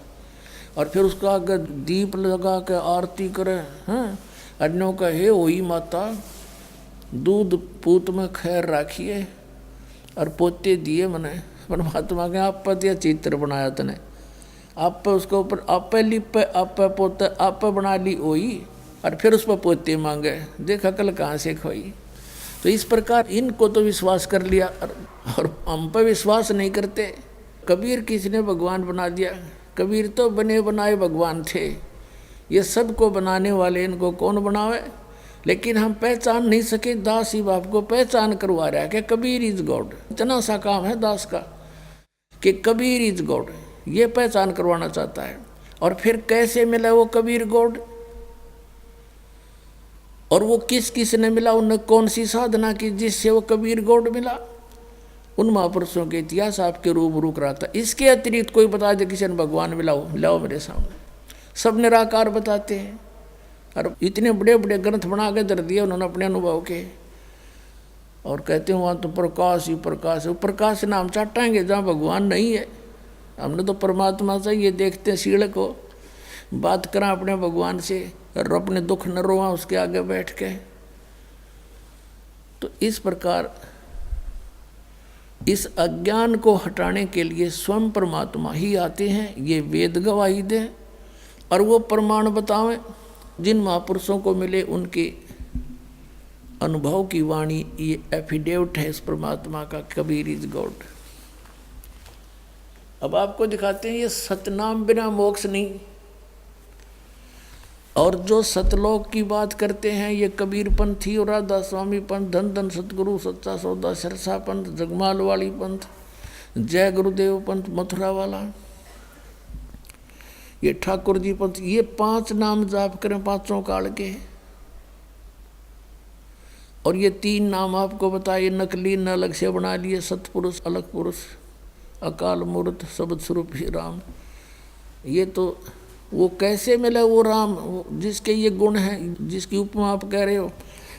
B: और फिर उसका आगे दीप लगा के आरती करे हैं, अन्यों का हे होई माता दूध पूत में खैर राखिए, और पोते दिए मने। परमात्मा के आप पर चित्र बनाया तने, आप पे उसके ऊपर आप पे लिप पे आप पे पोते आप पे बना ली ओई, और फिर उस पर पोते मांगे, देख अकल कहाँ से खोई। तो इस प्रकार इनको तो विश्वास कर लिया और हम पर विश्वास नहीं करते। कबीर किसने भगवान बना दिया, कबीर तो बने बनाए भगवान थे, ये सबको बनाने वाले इनको कौन बनावे। लेकिन हम पहचान नहीं सके, दास ही बाप को पहचान करवा रहा है कि कबीर इज गॉड। इतना सा काम है दास का कि कबीर इज गॉड, ये पहचान करवाना चाहता है। और फिर कैसे मिला वो कबीर गौड़, और वो किस किस ने मिला, उन्हें कौन सी साधना की जिससे वो कबीर गौड़ मिला, उन महापुरुषों के इतिहास आपके रूबरू कराता। इसके अतिरिक्त कोई बता दे किसी ने भगवान मिलाओ, लाओ मेरे सामने, सब निराकार बताते हैं। और इतने बड़े बड़े ग्रंथ बना के दर दिए उन्होंने अपने अनुभव के, और कहते हैं वहाँ तो प्रकाश ही प्रकाश है। प्रकाश ना हम चाटेंगे जहाँ भगवान नहीं है, हमने तो परमात्मा से ये देखते हैं सीढ़ को, बात करें अपने भगवान से और अपने दुख न रोआ उसके आगे बैठ के। तो इस प्रकार इस अज्ञान को हटाने के लिए स्वयं परमात्मा ही आते हैं, ये वेद गवाही दें और वो प्रमाण बतावें जिन महापुरुषों को मिले उनके अनुभव की वाणी, ये एफिडेविट है इस परमात्मा का, कबीर इज गॉड। अब आपको दिखाते हैं ये सतनाम बिना मोक्ष नहीं। और जो सतलोक की बात करते हैं ये कबीर पंथी और राधा स्वामी पंथ, धन धन सतगुरु सच्चा सौदा सरसा पंथ, जगमाल वाली पंथ, जय गुरुदेव पंथ मथुरा वाला, ये ठाकुर जी पंथ, ये 5 नाम जाप करें 5 काल के। और ये 3 नाम आपको बताए नकली न अलग से बना लिए, सतपुरुष, अलग पुरुष, अकाल मूर्त, शब्द स्वरूप ही राम। ये तो वो कैसे मिला वो राम जिसके ये गुण हैं, जिसकी उपमा आप कह रहे हो।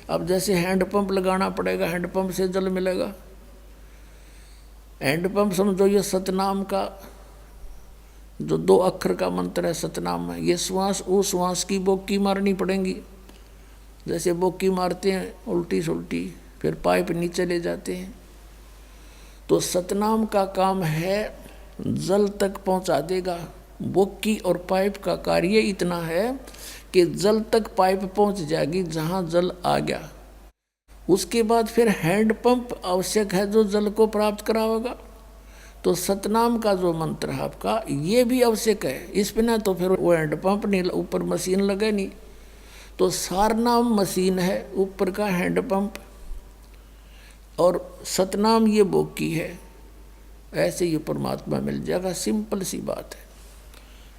B: अब जैसे हैंडपंप लगाना पड़ेगा, हैंडपंप से जल मिलेगा। हैंडपंप समझो ये सतनाम का जो 2 अक्षर का मंत्र है सतनाम में, ये श्वास उस श्वास की बोकी मारनी पड़ेगी। जैसे बोकी मारते हैं उल्टी सुल्टी, फिर पाइप नीचे ले जाते हैं। तो सतनाम का काम है जल तक पहुंचा देगा। बोकी और पाइप का कार्य इतना है कि जल तक पाइप पहुंच जाएगी जहां जल आ गया। उसके बाद फिर हैंडपंप आवश्यक है जो जल को प्राप्त करावेगा। तो सतनाम का जो मंत्र है आपका ये भी आवश्यक है, इस बिना तो फिर वो हैंडपंप नहीं, ऊपर मशीन लगे नहीं। तो सारनाम मशीन है, ऊपर का हैंडपंप, और सतनाम ये बोकी है। ऐसे ये परमात्मा मिल जाएगा, सिंपल सी बात है।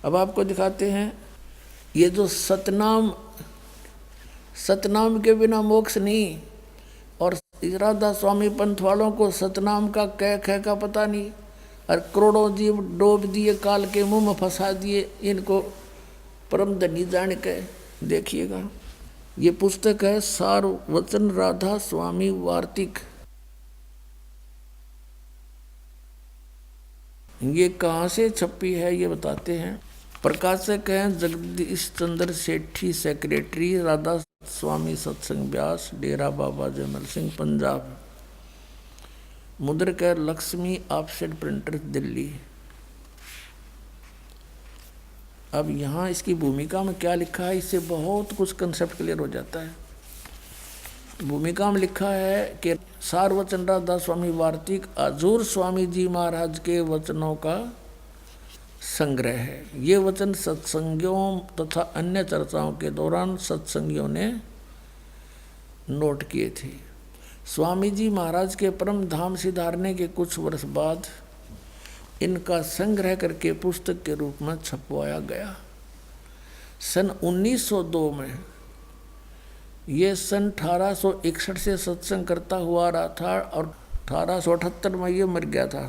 B: अब आपको दिखाते हैं ये जो सतनाम, सतनाम के बिना मोक्ष नहीं। और राधा स्वामी पंथ वालों को सतनाम का कै खे का पता नहीं, और करोड़ों जीव डोब दिए, काल के मुंह में फंसा दिए, इनको परम धनी जान के। देखिएगा ये पुस्तक है सार वचन राधा स्वामी वार्तिक। ये कहाँ से छपी है ये बताते हैं। प्रकाशक हैं जगदीश चंद्र सेठी, सेक्रेटरी राधा स्वामी सत्संग व्यास, डेरा बाबा जयमल सिंह, पंजाब। मुद्रक है लक्ष्मी ऑफसेट प्रिंटर, दिल्ली। अब यहाँ इसकी भूमिका में क्या लिखा है, इससे बहुत कुछ कंसेप्ट क्लियर हो जाता है। भूमिका में लिखा है कि सार वचन राधा स्वामी वार्तिक हजूर स्वामी जी महाराज के वचनों का संग्रह है। ये वचन सत्संगियों तथा अन्य चर्चाओं के दौरान सत्संगियों ने नोट किए थे। स्वामी जी महाराज के परम धाम सिधारने के कुछ वर्ष बाद इनका संग्रह करके पुस्तक के रूप में छपवाया गया। सन 1902 में, ये सन 1861 से सत्संग करता हुआ रहा था और 1878 में ये मर गया था,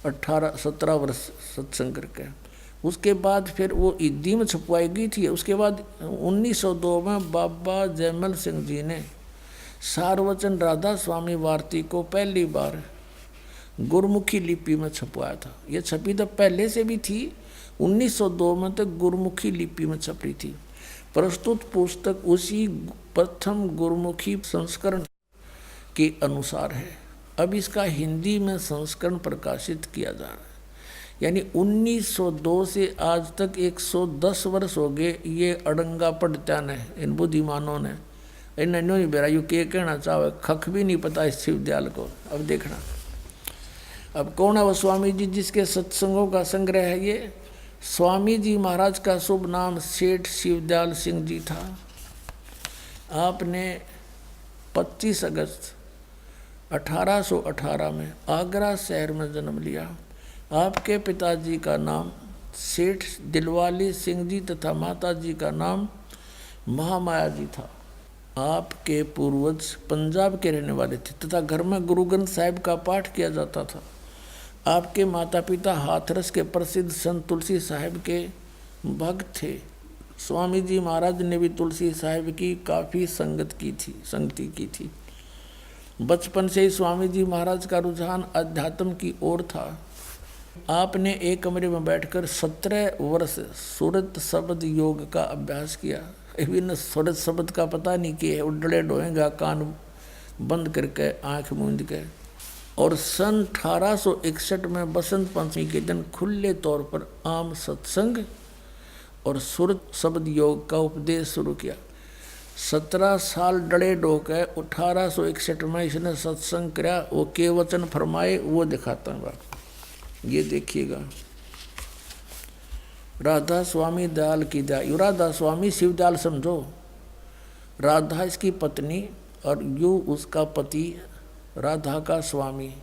B: 17 वर्ष सत्संग करके। उसके बाद फिर वो ईदी में छपवाई गई थी। उसके बाद 1902 में बाबा जयमल सिंह जी ने सारवचन राधा स्वामी वार्ती को पहली बार गुरमुखी लिपि में छपवाया था। ये छपी तो पहले से भी थी, 1902 में तक गुरमुखी लिपि में छपी थी। प्रस्तुत पुस्तक उसी प्रथम गुरमुखी संस्करण के अनुसार है। अब इसका हिंदी में संस्करण प्रकाशित किया जा रहा है। यानी 1902 से आज तक 110 वर्ष हो गए ये अड़ंगा पढ़त्या ने, इन बुद्धिमानों ने। इन्हें नहीं बेरा यू के कहना चाहे, खख भी नहीं पता इस शिवदयाल को। अब देखना, अब कौन है वो स्वामी जी जिसके सत्संगों का संग्रह है ये? स्वामी जी महाराज का शुभ नाम सेठ शिवदयाल सिंह जी था। आपने 25 अगस्त 1818 में आगरा शहर में जन्म लिया। आपके पिताजी का नाम सेठ दिलवाले सिंह जी तथा माता जी का नाम महामाया जी था। आपके पूर्वज पंजाब के रहने वाले थे तथा घर में गुरु ग्रंथ साहिब का पाठ किया जाता था। आपके माता पिता हाथरस के प्रसिद्ध संत तुलसी साहिब के भक्त थे। स्वामी जी महाराज ने भी तुलसी साहिब की काफ़ी संगति की थी। बचपन से ही स्वामी जी महाराज का रुझान अध्यात्म की ओर था। आपने एक कमरे में बैठकर 17 वर्ष सूरत शब्द योग का अभ्यास किया। इवन सूरत शब्द का पता नहीं किया, उडड़े डोएगा कान बंद करके आंख मूंद के। और सन 1861 में बसंत पंचमी के दिन खुले तौर पर आम सत्संग और सूरत शब्द योग का उपदेश शुरू किया। 17 साल डड़े डोके 1861 में इसने सत्संग किया। वो के वचन फरमाए वो दिखाता हूँ बात, ये देखिएगा। राधा स्वामी दयाल की दया। राधा स्वामी शिव दयाल समझो, राधा इसकी पत्नी और यू उसका पति, राधा का स्वामी।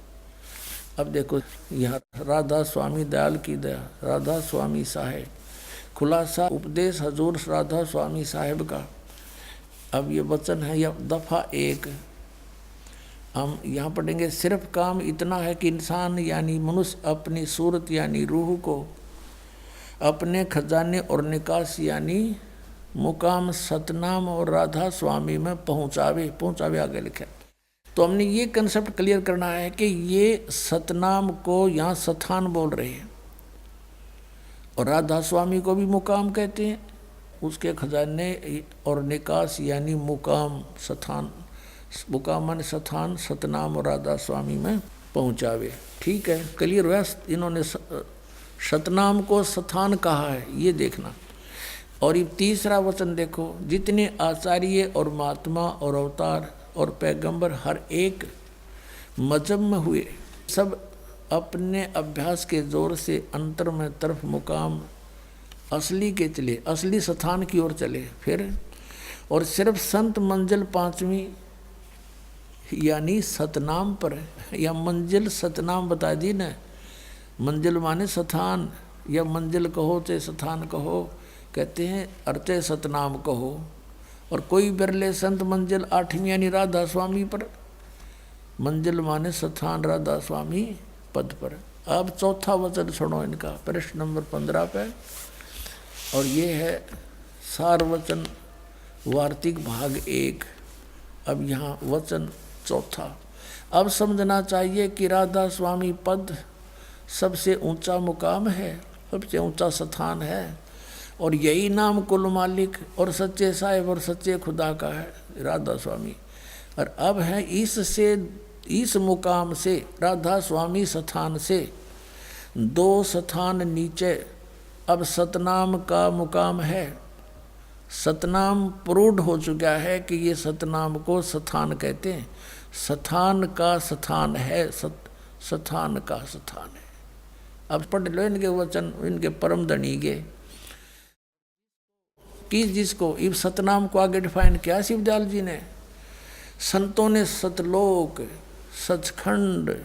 B: अब देखो यहाँ राधा स्वामी दयाल की दया, राधा स्वामी साहेब, खुलासा उपदेश हजूर राधा स्वामी साहेब का। अब ये वचन है यह दफ़ा 1। हम यहाँ पढ़ेंगे। सिर्फ काम इतना है कि इंसान यानी मनुष्य अपनी सूरत यानी रूह को अपने खजाने और निकास यानी मुकाम सतनाम और राधा स्वामी में पहुँचावे आगे लिखा। तो हमने ये कंसेप्ट क्लियर करना है कि ये सतनाम को यहाँ सथान बोल रहे हैं और राधा स्वामी को भी मुकाम कहते हैं। उसके खजाने और निकास यानी मुकाम सथान, मुकाम मान सथान, सतनाम और राधा स्वामी में पहुँचावे। ठीक है, क्लियर हुआ। इन्होंने सतनाम को सथान कहा है, ये देखना। और ये तीसरा वचन देखो, जितने आचार्य और महात्मा और अवतार और पैगंबर हर एक मजहब में हुए, सब अपने अभ्यास के जोर से अंतर में तरफ मुकाम असली के चले, असली स्थान की ओर चले। फिर और सिर्फ संत मंजिल 5वीं यानी सतनाम पर, या मंजिल सतनाम बता दी न। मंजिल माने स्थान, या मंजिल कहो चाहे स्थान कहो, कहते हैं अर्चे सतनाम कहो। और कोई बिरले संत मंजिल 8वीं यानी राधा स्वामी पर, मंजिल माने स्थान राधा स्वामी पद पर। अब चौथा वचन सुनो इनका, प्रश्न नंबर 15 पे। और ये है सार वचन वार्तिक भाग 1। अब यहाँ वचन चौथा। अब समझना चाहिए कि राधा स्वामी पद सबसे ऊंचा मुकाम है, सबसे ऊंचा स्थान है, और यही नाम कुल मालिक और सच्चे साहिब और सच्चे खुदा का है, राधा स्वामी। और अब है इस मुकाम से, राधा स्वामी स्थान से 2 स्थान नीचे अब सतनाम का मुकाम है। सतनाम प्रूढ़ हो चुका है कि ये सतनाम को स्थान कहते हैं। स्थान का स्थान है, स्थान का स्थान है। अब पढ़ लो इनके वचन, इनके परम धनी के कि जिसको इस सतनाम को आगे डिफाइन किया शिवदयाल जी ने। संतों ने सतलोक, सचखंड,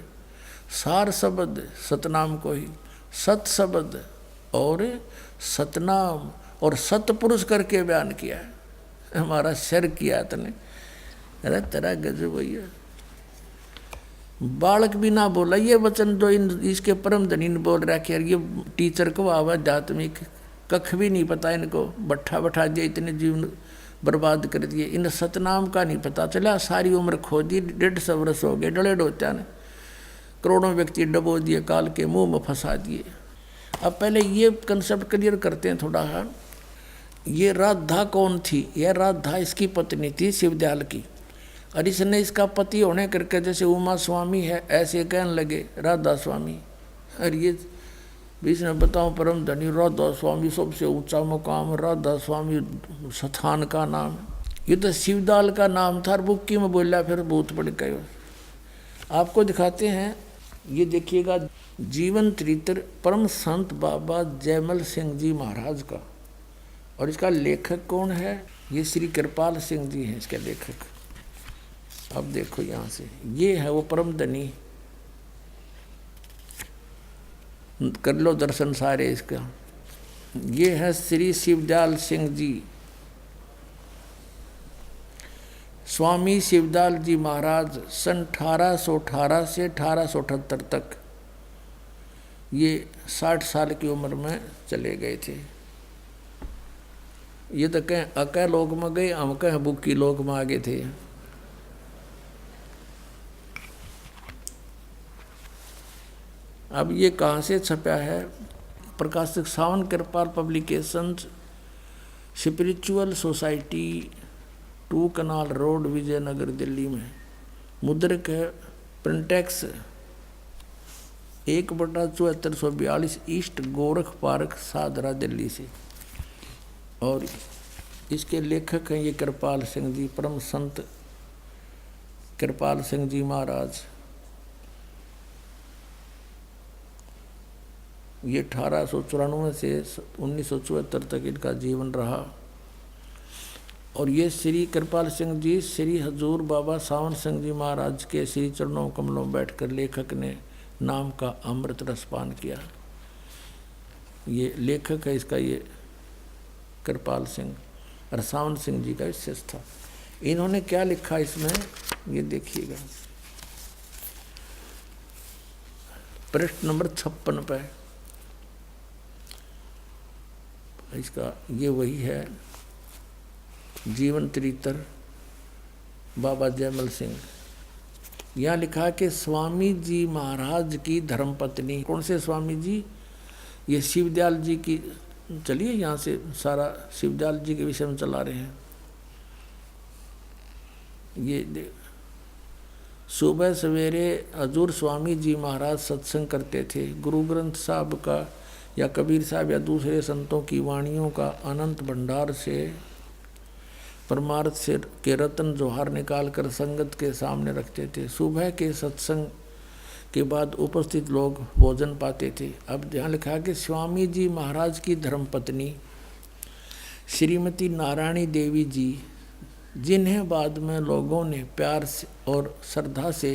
B: सार शब्द सतनाम को ही सत शब्द और सतनाम और सतपुरुष करके बयान किया है। हमारा सर किया तने, अरे तेरा गजब भैया। बालक भी ना बोला ये वचन जो इसके परम धनी ने बोल रहा कि यार ये टीचर को आध्यात्मिक कख भी नहीं पता इनको, बैठा दिया, इतने जीवन बर्बाद कर दिए। इन सतनाम का नहीं पता चला, सारी उम्र खो दी, 150 वर्ष हो गए, डले डोत्या ने करोड़ों व्यक्ति डबो दिए, काल के मुंह में फंसा दिए। अब पहले ये कंसेप्ट क्लियर करते हैं थोड़ा। है ये राधा कौन थी? यह राधा इसकी पत्नी थी शिवदयाल की, और इसने इसका पति होने करके जैसे उमा स्वामी है ऐसे कहने लगे राधा स्वामी। और ये इसने बताओ परम धनी राधा स्वामी सबसे ऊंचा मुकाम, राधा स्वामी स्थान का नाम। ये तो शिवदयाल का नाम था, बुक्की में बोला फिर भूत पड़ गए। आपको दिखाते हैं, ये देखिएगा जीवन चरित्र परम संत बाबा जयमल सिंह जी महाराज का। और इसका लेखक कौन है? ये श्री कृपाल सिंह जी हैं इसके लेखक। अब देखो यहाँ से, ये है वो परम धनी, कर लो दर्शन सारे इसका। ये है श्री शिवदयाल सिंह जी। स्वामी शिवदयाल जी महाराज सन 1818 से 1878 तक ये 60 साल की उम्र में चले गए थे। ये तो कहें अकै लोक में गए, हम कहें बुक्की लोक में आगे थे। अब ये कहाँ से छपा है? प्रकाशक सावन कृपाल publications, spiritual society, 2 canal road, Vijayanagar, Delhi में। मुद्रक है printex 1/7442 east Gorakh park, Sadra, Delhi से। और इसके लेखक हैं ये कृपाल सिंह जी, परम संत कृपाल सिंह जी महाराज। ये 1894 से 1974 तक इनका जीवन रहा। और ये श्री कृपाल सिंह जी श्री हजूर बाबा सावन सिंह जी महाराज के श्री चरणों कमलों में बैठकर लेखक ने नाम का अमृत रसपान किया। ये लेखक है इसका, ये कृपाल सिंह और सावन सिंह जी का विशेष था। इन्होंने क्या लिखा इसमें, ये देखिएगा पृष्ठ नंबर 56 पे। इसका ये वही है, जीवन चरित्र बाबा जयमल सिंह। यहाँ लिखा कि स्वामी जी महाराज की धर्मपत्नी। कौन से स्वामी जी? ये शिवदयाल जी की। चलिए यहाँ से सारा शिवदयाल जी के विषय में चला रहे हैं। ये सुबह सवेरे हजूर स्वामी जी महाराज सत्संग करते थे। गुरु ग्रंथ साहब का या कबीर साहब या दूसरे संतों की वाणियों का अनंत भंडार से परमार्थ से के रत्न जोहार निकाल कर संगत के सामने रखते थे। सुबह के सत्संग के बाद उपस्थित लोग भोजन पाते थे। अब यहाँ लिखा है कि स्वामी जी महाराज की धर्मपत्नी श्रीमती नारायणी देवी जी, जिन्हें बाद में लोगों ने प्यार से और श्रद्धा से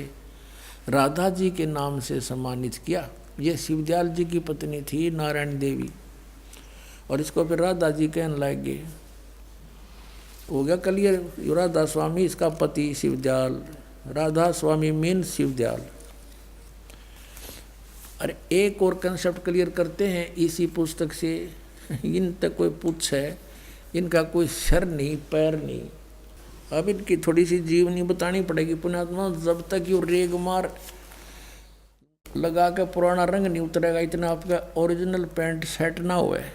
B: राधा जी के नाम से सम्मानित किया। ये शिवदयाल जी की पत्नी थी नारायण देवी, और इसको फिर राधा जी कहने लगे। हो गया क्लियर? राधा स्वामी इसका पति शिवदयाल, राधा स्वामी मीन शिवदयाल। अरे एक और कंसेप्ट क्लियर करते हैं इसी पुस्तक से। इन तक कोई पूछे, इनका कोई सर नहीं पैर नहीं। अब इनकी थोड़ी सी जीवनी बतानी पड़ेगी पुण्यात्मा। जब तक ये रेग मार लगा के पुराना रंग नहीं उतरेगा, इतना आपका ओरिजिनल पैंट सेट ना हुआ है,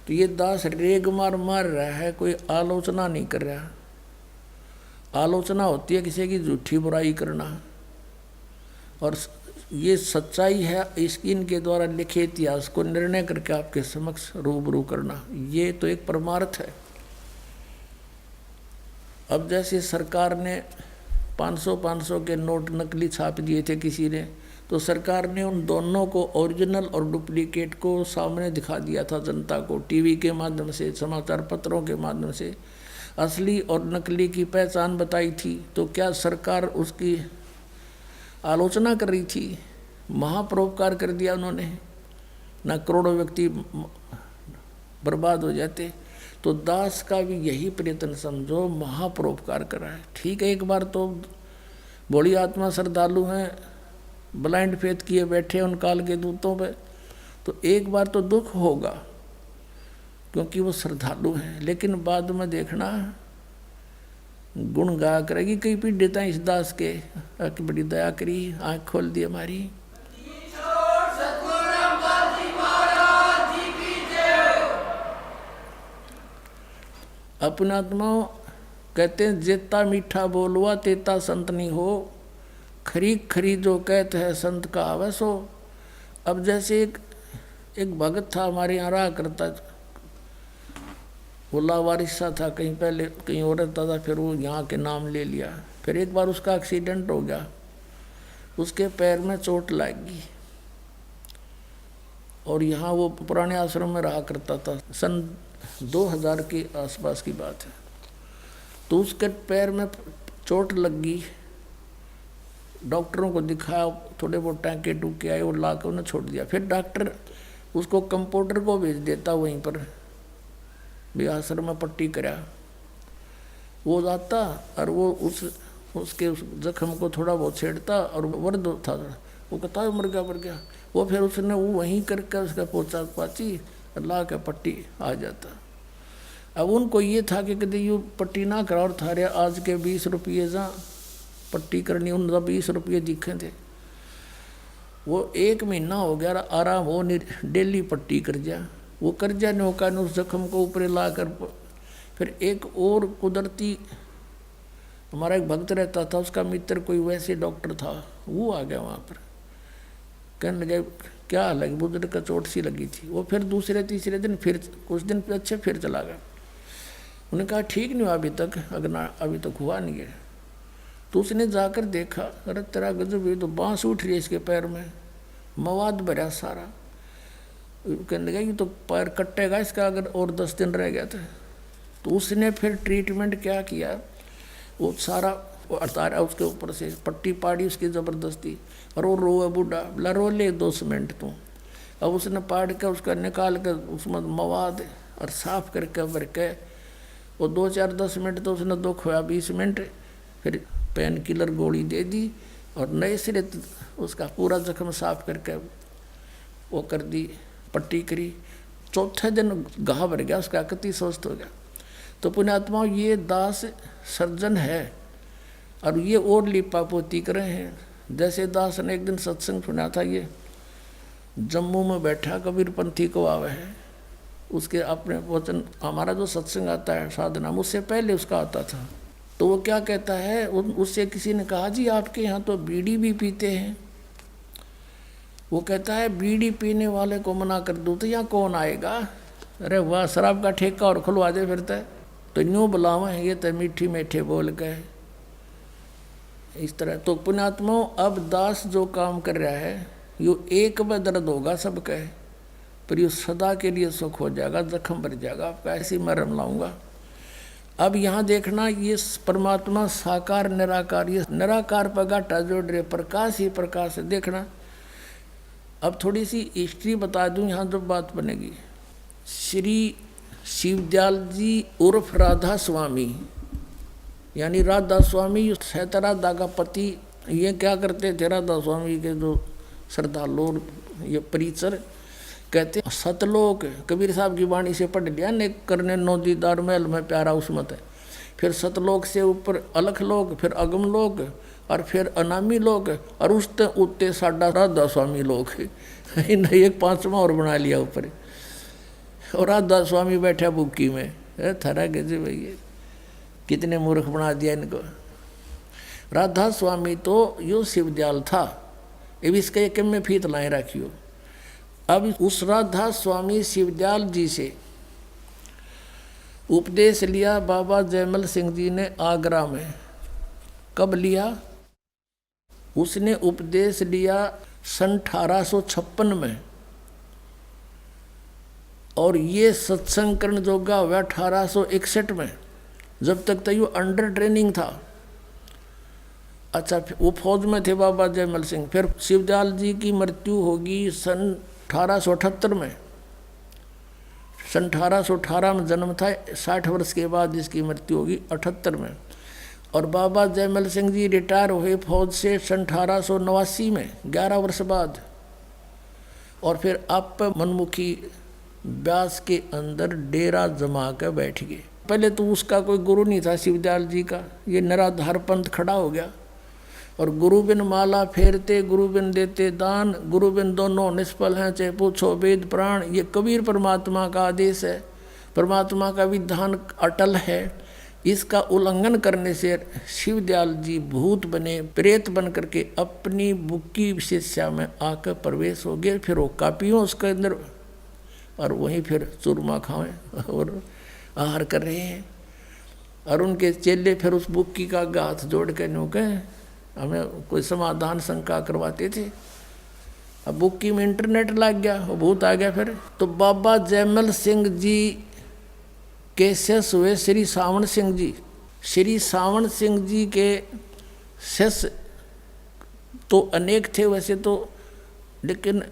B: तो ये दास रेग मार मार रहा है, कोई आलोचना नहीं कर रहा। आलोचना होती है किसी की झूठी बुराई करना, और ये सच्चाई है इनके द्वारा लिखे इतिहास को निर्णय करके आपके समक्ष रूबरू करना। ये तो एक परमार्थ है। अब जैसे सरकार ने 500 के नोट नकली छाप दिए थे किसी ने, तो सरकार ने उन दोनों को, ओरिजिनल और डुप्लीकेट को सामने दिखा दिया था जनता को, टीवी के माध्यम से, समाचार पत्रों के माध्यम से असली और नकली की पहचान बताई थी। तो क्या सरकार उसकी आलोचना कर रही थी? महापरोपकार कर दिया उन्होंने, ना करोड़ों व्यक्ति बर्बाद हो जाते। तो दास का भी यही प्रयत्न समझो, महापरोपकार करा है। ठीक है, एक बार तो भोली आत्मा श्रद्धालु हैं, ब्लाइंड फेथ किए बैठे उन काल के दूतों पे, तो एक बार तो दुख होगा क्योंकि वो श्रद्धालु हैं। लेकिन बाद में देखना गुण गा करेगी। कई पीड़ित हैं इस दास के, कि बड़ी दया करी, आँख खोल दी हमारी। अपना आत्माओं कहते हैं, जेता मीठा बोलवा तेता संत नहीं हो, खरी खरी जो कहते हैं संत का आवस हो। अब जैसे एक भगत था हमारे यहाँ रहा करता, वो लावारिस सा था, कहीं पहले कहीं और रहता था, फिर वो यहाँ के नाम ले लिया। फिर एक बार उसका एक्सीडेंट हो गया, उसके पैर में चोट लगी, और यहाँ वो पुराने आश्रम में रहा करता था। सन 2000 के आसपास की बात है। तो उसके पैर में चोट लगी, डॉक्टरों को दिखाया, थोड़े बहुत टाँके टूके आए, वो ला के उन्हें छोड़ दिया। फिर डॉक्टर उसको कंपाउंडर को भेज देता वहीं पर भी आश्रम में पट्टी करा। वो जाता और वो उसके उस जख्म को थोड़ा बहुत छेड़ता और वर्द था, वो कहता मर गया। वो फिर उसने वो वहीं करके उसका पोचा पाची ला के पट्टी आ जाता। अब उनको ये था कि कभी यू पट्टी ना करा और थारे आज के 20 रुपये जहाँ पट्टी करनी, उनका 20 रुपये दिखे थे। वो 1 महीना हो गया आराम हो नहीं, डेली पट्टी कर जा। वो कर जा नौका ने उस जख्म को ऊपर ला कर। फिर एक और कुदरती हमारा एक भक्त रहता था, उसका मित्र कोई वैसे डॉक्टर था, वो आ गया वहाँ पर। कहने लगे क्या हाल है, बुजुर्ग का चोट सी लगी थी। वो फिर दूसरे तीसरे दिन फिर कुछ दिन अच्छे फिर चला गया। उन्होंने कहा ठीक नहीं हुआ अभी तक, अभी तक हुआ नहीं है। तो उसने जाकर देखा, अरे तेरा गजब, ये तो बांस उठ रही है इसके पैर में, मवाद भरा सारा। कहने लगा ये तो पैर कटेगा इसका अगर और 10 दिन रह गया था। तो उसने फिर ट्रीटमेंट क्या किया, वो सारा अतारा उसके ऊपर से पट्टी पाड़ी उसकी ज़बरदस्ती, और वो रोए बूढ़ा, बोला रो ले 2 मिनट तू। अब उसने पाड़ के उसका निकाल कर उसमें मवाद और साफ करके भर के वो 2-4-10 मिनट तो उसने दुख हुआ 20 मिनट, फिर पेन किलर गोली दे दी और नए सिरे उसका पूरा जख्म साफ करके वो कर दी, पट्टी करी। चौथे दिन घाव भर गया उसका, कति स्वस्थ हो गया। तो पुण्यात्माओं ये दास सर्जन है और ये और लिपा पोती कर रहे हैं। जैसे दास ने एक दिन सत्संग सुना था, ये जम्मू में बैठा कबीरपंथी को आवे है, उसके अपने वचन, हमारा जो सत्संग आता है साधना उससे पहले उसका आता था। तो वो क्या कहता है, उससे किसी ने कहा जी आपके यहाँ तो बीड़ी भी पीते हैं। वो कहता है बीड़ी पीने वाले को मना कर दूँ तो यहाँ कौन आएगा, अरे वाह शराब का ठेका और खुलवा दे फिरता है। तो यूँ बुलावा है ये तो मीठी मीठे बोल गए इस तरह। तो पुण्यात्माओं अब दास जो काम कर रहा है यो एक में दर्द होगा सबका है, पर ये सदा के लिए सुख हो जाएगा, जख्म भर जाएगा आपका, ऐसी मैं रम लाऊंगा। अब यहाँ देखना ये परमात्मा साकार निराकार, ये निराकार पर घाटा जोड़ रहे, प्रकाश ही प्रकाश है। देखना अब थोड़ी सी हिस्ट्री बता दूं यहाँ जो बात बनेगी। श्री शिवदयाल जी उर्फ राधा स्वामी, यानी राधा स्वामी सहता राधा का पति, ये क्या करते थे राधा स्वामी के जो श्रद्धालु ये परिचर कहते सतलोक, कबीर साहब की वाणी से पढ़ लिया ने करने नो दीदार महल में प्यारा उसमत है। फिर सतलोक से ऊपर अलख लोक, फिर अगम लोक और फिर अनामी लोक, और उसते उत्ते साडा राधा स्वामी लोक। इन्हें एक 5वां और बना लिया ऊपर, और राधा स्वामी बैठा बुक्की में। थरा गजे भैया कितने मूर्ख बना दिया इनको। राधा स्वामी तो यो शिवदयाल था, अब इसका एक में फीत लाए रखियो। अब उस राधा स्वामी शिवदयाल जी से उपदेश लिया बाबा जयमल सिंह जी ने आगरा में। कब लिया, उसने उपदेश लिया सन 1856 में, और ये सत्संग करण जोगा हुआ 1861 में, जब तक तो ये अंडर ट्रेनिंग था। अच्छा वो फौज में थे बाबा जयमल सिंह। फिर शिवदयाल जी की मृत्यु होगी सन 1878 में। सन 1818 में जन्म था, 60 वर्ष के बाद इसकी मृत्यु होगी 78 में। और बाबा जयमल सिंह जी रिटायर हुए फौज से सन 1889 में, 11 वर्ष बाद। और फिर आप मनमुखी व्यास के अंदर डेरा जमा कर बैठ गए। पहले तो उसका कोई गुरु नहीं था शिवदयाल जी का, ये निराधार पंथ खड़ा हो गया। और गुरु बिन माला फेरते, गुरु बिन देते दान, गुरु बिन दोनों निष्फल हैं चाहे पूछो वेद प्राण। ये कबीर परमात्मा का आदेश है, परमात्मा का विधान अटल है। इसका उल्लंघन करने से शिवदयाल जी भूत बने, प्रेत बन करके अपनी बुक्की शिष्या में आकर प्रवेश हो गए। फिर वो कापियों उसके अंदर, और वहीं फिर चूरमा खाएं और आहार कर रहे हैं। और उनके चेले फिर उस बुक्की का हाथ जोड़ के नौके हमें कोई समाधान शंका करवाते थे। अब बुक्की में इंटरनेट लग गया, वो भूत आ गया। फिर तो बाबा जयमल सिंह जी के शिष्य हुए श्री सावण सिंह जी। श्री सावण सिंह जी के शिष्य तो अनेक थे वैसे तो, लेकिन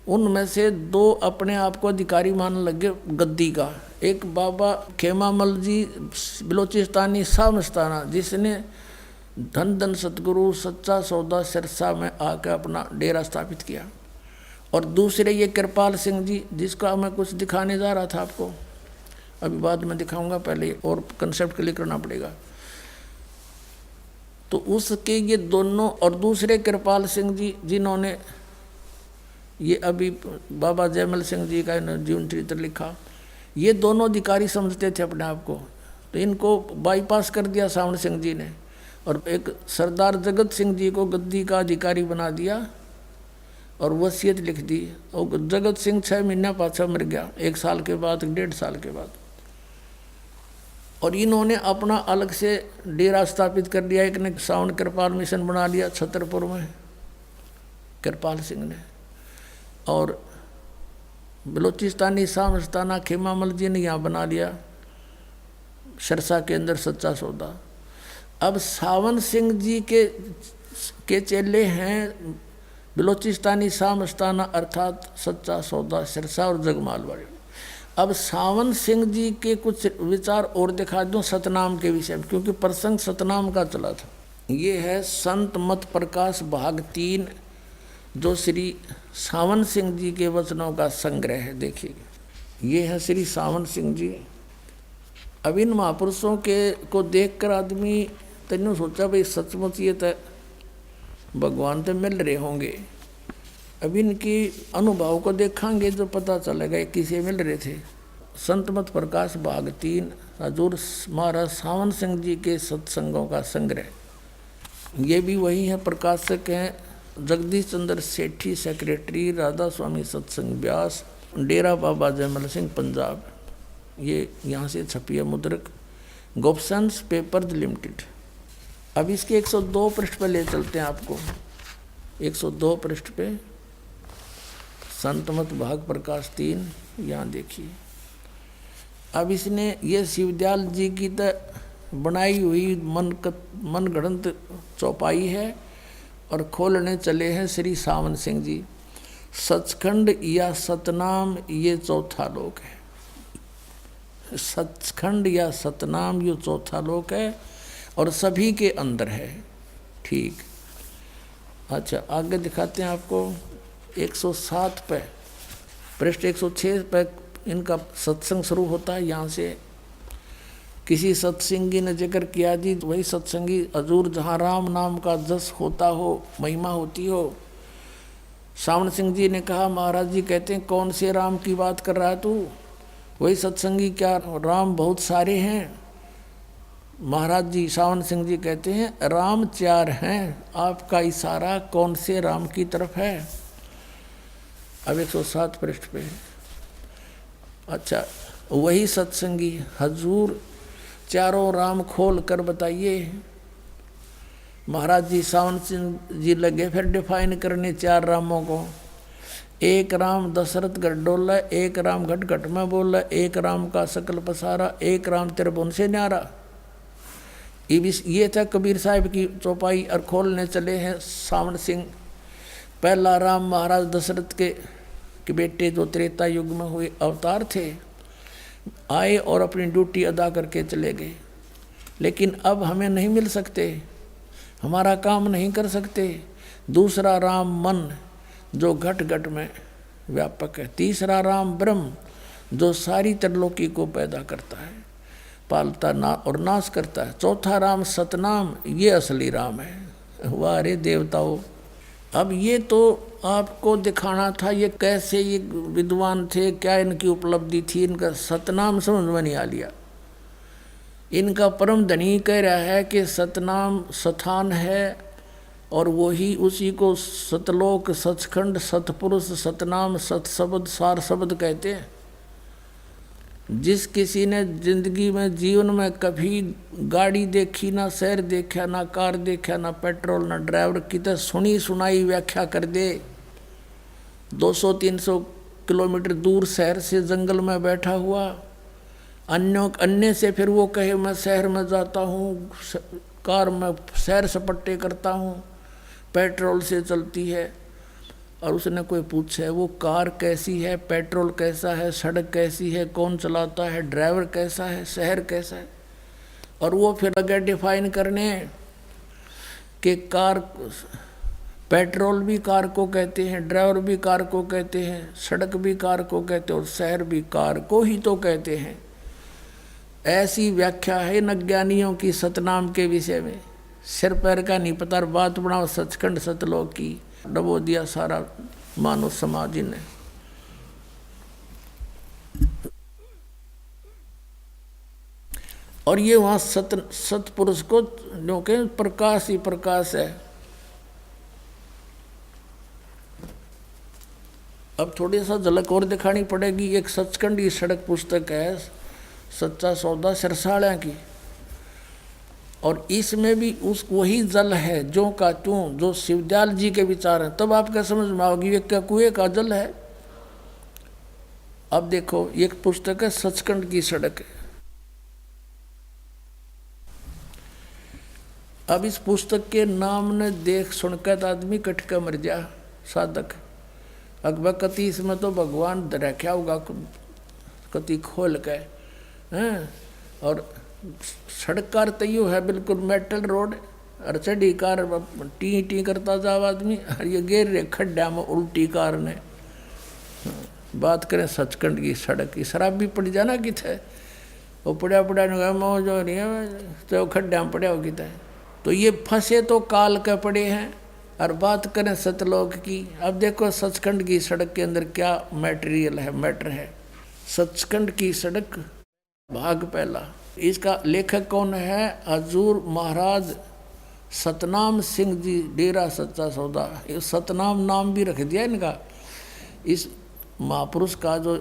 B: उनमें से 2 अपने आप को अधिकारी मानने लगे गद्दी का। एक बाबा खेमामल जी बलोचिस्तानी शाह मस्ताना, जिसने धन धन सतगुरु सच्चा सौदा सिरसा में आकर अपना डेरा स्थापित किया, और दूसरे ये कृपाल सिंह जी, जिसका मैं कुछ दिखाने जा रहा था आपको, अभी बाद में दिखाऊंगा, पहले और कंसेप्ट क्लियर करना पड़ेगा। तो उसके ये दोनों, और दूसरे कृपाल सिंह जी जिन्होंने ये अभी बाबा जयमल सिंह जी का जीवन चरित्र लिखा, ये दोनों अधिकारी समझते थे अपने आप को, तो इनको बाईपास कर दिया सावण सिंह जी ने, और एक सरदार जगत सिंह जी को गद्दी का अधिकारी बना दिया और वसीयत लिख दी। और जगत सिंह 6 महीना पाछा मर गया, 1 साल के बाद, 1.5 साल के बाद। और इन्होंने अपना अलग से डेरा स्थापित कर दिया। एक ने सावन कृपाल मिशन बना लिया छतरपुर में, कृपाल सिंह ने, और बलोचिस्तानी शाह मस्ताना खेमामल जी ने यहाँ बना लिया सिरसा के अंदर सच्चा सौदा। अब सावन सिंह जी के चेले हैं बलोचिस्तानी शाह मस्ताना अर्थात सच्चा सौदा सिरसा और जगमाल वाले। अब सावन सिंह जी के कुछ विचार और दिखा दूं सतनाम के विषय में, क्योंकि प्रसंग सतनाम का चला था। ये है संत मत प्रकाश भाग 3, जो श्री सावन सिंह जी के वचनों का संग्रह है। देखिएगा, ये है श्री सावन सिंह जी। अब इन महापुरुषों के को देखकर आदमी तन्नू सोचा भाई सचमुच ये तो भगवान तो मिल रहे होंगे। अब इनकी अनुभव को देखेंगे जो पता चलेगा किसे मिल रहे थे। संत मत प्रकाश भाग 3, हजूर महाराज सावन सिंह जी के सत्संगों का संग्रह। ये भी वही है, प्रकाशक हैं जगदीश चंद्र सेठी, सेक्रेटरी राधा स्वामी सत्संग व्यास, डेरा बाबा जयमल सिंह पंजाब। ये यहाँ से छपी है मुद्रक, गोपसंस पेपर्स लिमिटेड। अब इसके 102 पृष्ठ पे ले चलते हैं आपको। 102 पृष्ठ पे संत मत भाग प्रकाश 3, यहाँ देखिए। अब इसने ये शिवदयाल जी की तो बनाई हुई मन गढ़ंत चौपाई है, और खोलने चले हैं श्री सावन सिंह जी। सचखंड या सतनाम ये चौथा लोक है। सचखंड या सतनाम ये चौथा लोक है, और सभी के अंदर है। ठीक, अच्छा आगे दिखाते हैं आपको। 107 पे पृष्ठ 106 पे इनका सत्संग शुरू होता है। यहाँ से किसी सत्संगी ने जिक्र किया जी, वही सत्संगी हजूर जहाँ राम नाम का जस होता हो, महिमा होती हो। सावन सिंह जी ने कहा महाराज जी कहते हैं कौन से राम की बात कर रहा है तू? वही सत्संगी, क्या राम बहुत सारे हैं? महाराज जी सावन सिंह जी कहते हैं राम 4 हैं, आपका इशारा कौन से राम की तरफ है? अब 107 पृष्ठ पे। अच्छा, वही सत्संगी हजूर चारों राम खोल कर बताइए। महाराज जी सावन सिंह जी लगे फिर डिफाइन करने 4 रामों को। एक राम दशरथ गढ़ डोला, एक राम घट घट में बोला, एक राम का सकल पसारा, एक राम त्रिभुवन से न्यारा। ये था कबीर साहिब की चौपाई, और खोलने चले हैं सावन सिंह। पहला राम महाराज दशरथ के बेटे जो त्रेता युग में हुए अवतार थे, आए और अपनी ड्यूटी अदा करके चले गए। लेकिन अब हमें नहीं मिल सकते, हमारा काम नहीं कर सकते। दूसरा राम मन जो घट घट में व्यापक है। तीसरा राम ब्रह्म जो सारी त्रिलोकी को पैदा करता है, पालता ना और नाश करता है। चौथा राम सतनाम, ये असली राम है। वाह रे देवताओं! अब ये तो आपको दिखाना था ये कैसे ये विद्वान थे, क्या इनकी उपलब्धि थी। इनका सतनाम समझ में नहीं आ लिया। इनका परम धनी कह रहा है कि सतनाम स्थान है, और वही उसी को सतलोक, सचखंड, सतपुरुष, सतनाम, सतशब्द, सार शब्द कहते हैं। जिस किसी ने जिंदगी में जीवन में कभी गाड़ी देखी, ना शहर देखा, ना कार देखा, ना पेट्रोल, ना ड्राइवर की, तो सुनी सुनाई व्याख्या कर दे। 200-300 किलोमीटर दूर शहर से जंगल में बैठा हुआ, अन्य से फिर वो कहे मैं शहर में जाता हूँ, कार में सैर सपट्टे करता हूँ, पेट्रोल से चलती है, और उसने कोई पूछे वो कार कैसी है, पेट्रोल कैसा है, सड़क कैसी है, कौन चलाता है, ड्राइवर कैसा है, शहर कैसा है, और वो फिर लगे डिफाइन करने कि कार, पेट्रोल भी कार को कहते हैं, ड्राइवर भी कार को कहते हैं, सड़क भी कार को कहते हैं और शहर भी कार को ही तो कहते हैं। ऐसी व्याख्या है इन अज्ञानियों की सतनाम के विषय में। सिर पैर का नहीं पता, बात बनाओ सचखंड सतलोक की, डबो दिया सारा मानव समाज ने। और ये वहाँ सतपुरुष को जो के प्रकाश ही प्रकाश है। अब थोड़ी सा झलक और दिखानी पड़ेगी। एक सचखंड की सड़क पुस्तक है, सच्चा सौदा सिरसाड़ा की, और इसमें भी उस वही जल है जो का त्यों जो शिवदयाल जी के विचार हैं। तब आपका समझ में आओगी ये क्या कुएं का जल है। अब देखो एक पुस्तक है सचखंड की सड़क है। अब इस पुस्तक के नाम ने देख सुनकर आदमी कटका मर जा साधक। अकबर कति इसमें तो भगवान रखा होगा कति खोल के हैं। और सड़क कार तैयो है बिल्कुल मेटल रोड, और चढ़ी कार टी टी करता जाओ आदमी, और ये गेर रे खड्डा में उल्टी कार ने। बात करें सचखंड की सड़क की, शराब भी पड़ जाना किथे वो पड़ा पड़ा मौज हो रही है तो खड्डा में पड़ा हो किथे। तो ये फंसे तो काल के पड़े हैं। और बात करें सतलोक की, अब देखो सचखंड की सड़क के अंदर क्या मटेरियल है, मैटर है। सचखंड की सड़क भाग पहला। इसका लेखक कौन है? हजूर महाराज सतनाम सिंह जी, डेरा सच्चा सौदा। सतनाम नाम भी रख दिया इनका। इस महापुरुष का जो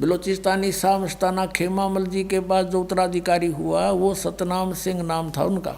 B: बलोचिस्तानी शाह मस्ताना खेमामल जी के बाद जो उत्तराधिकारी हुआ वो सतनाम सिंह नाम था उनका।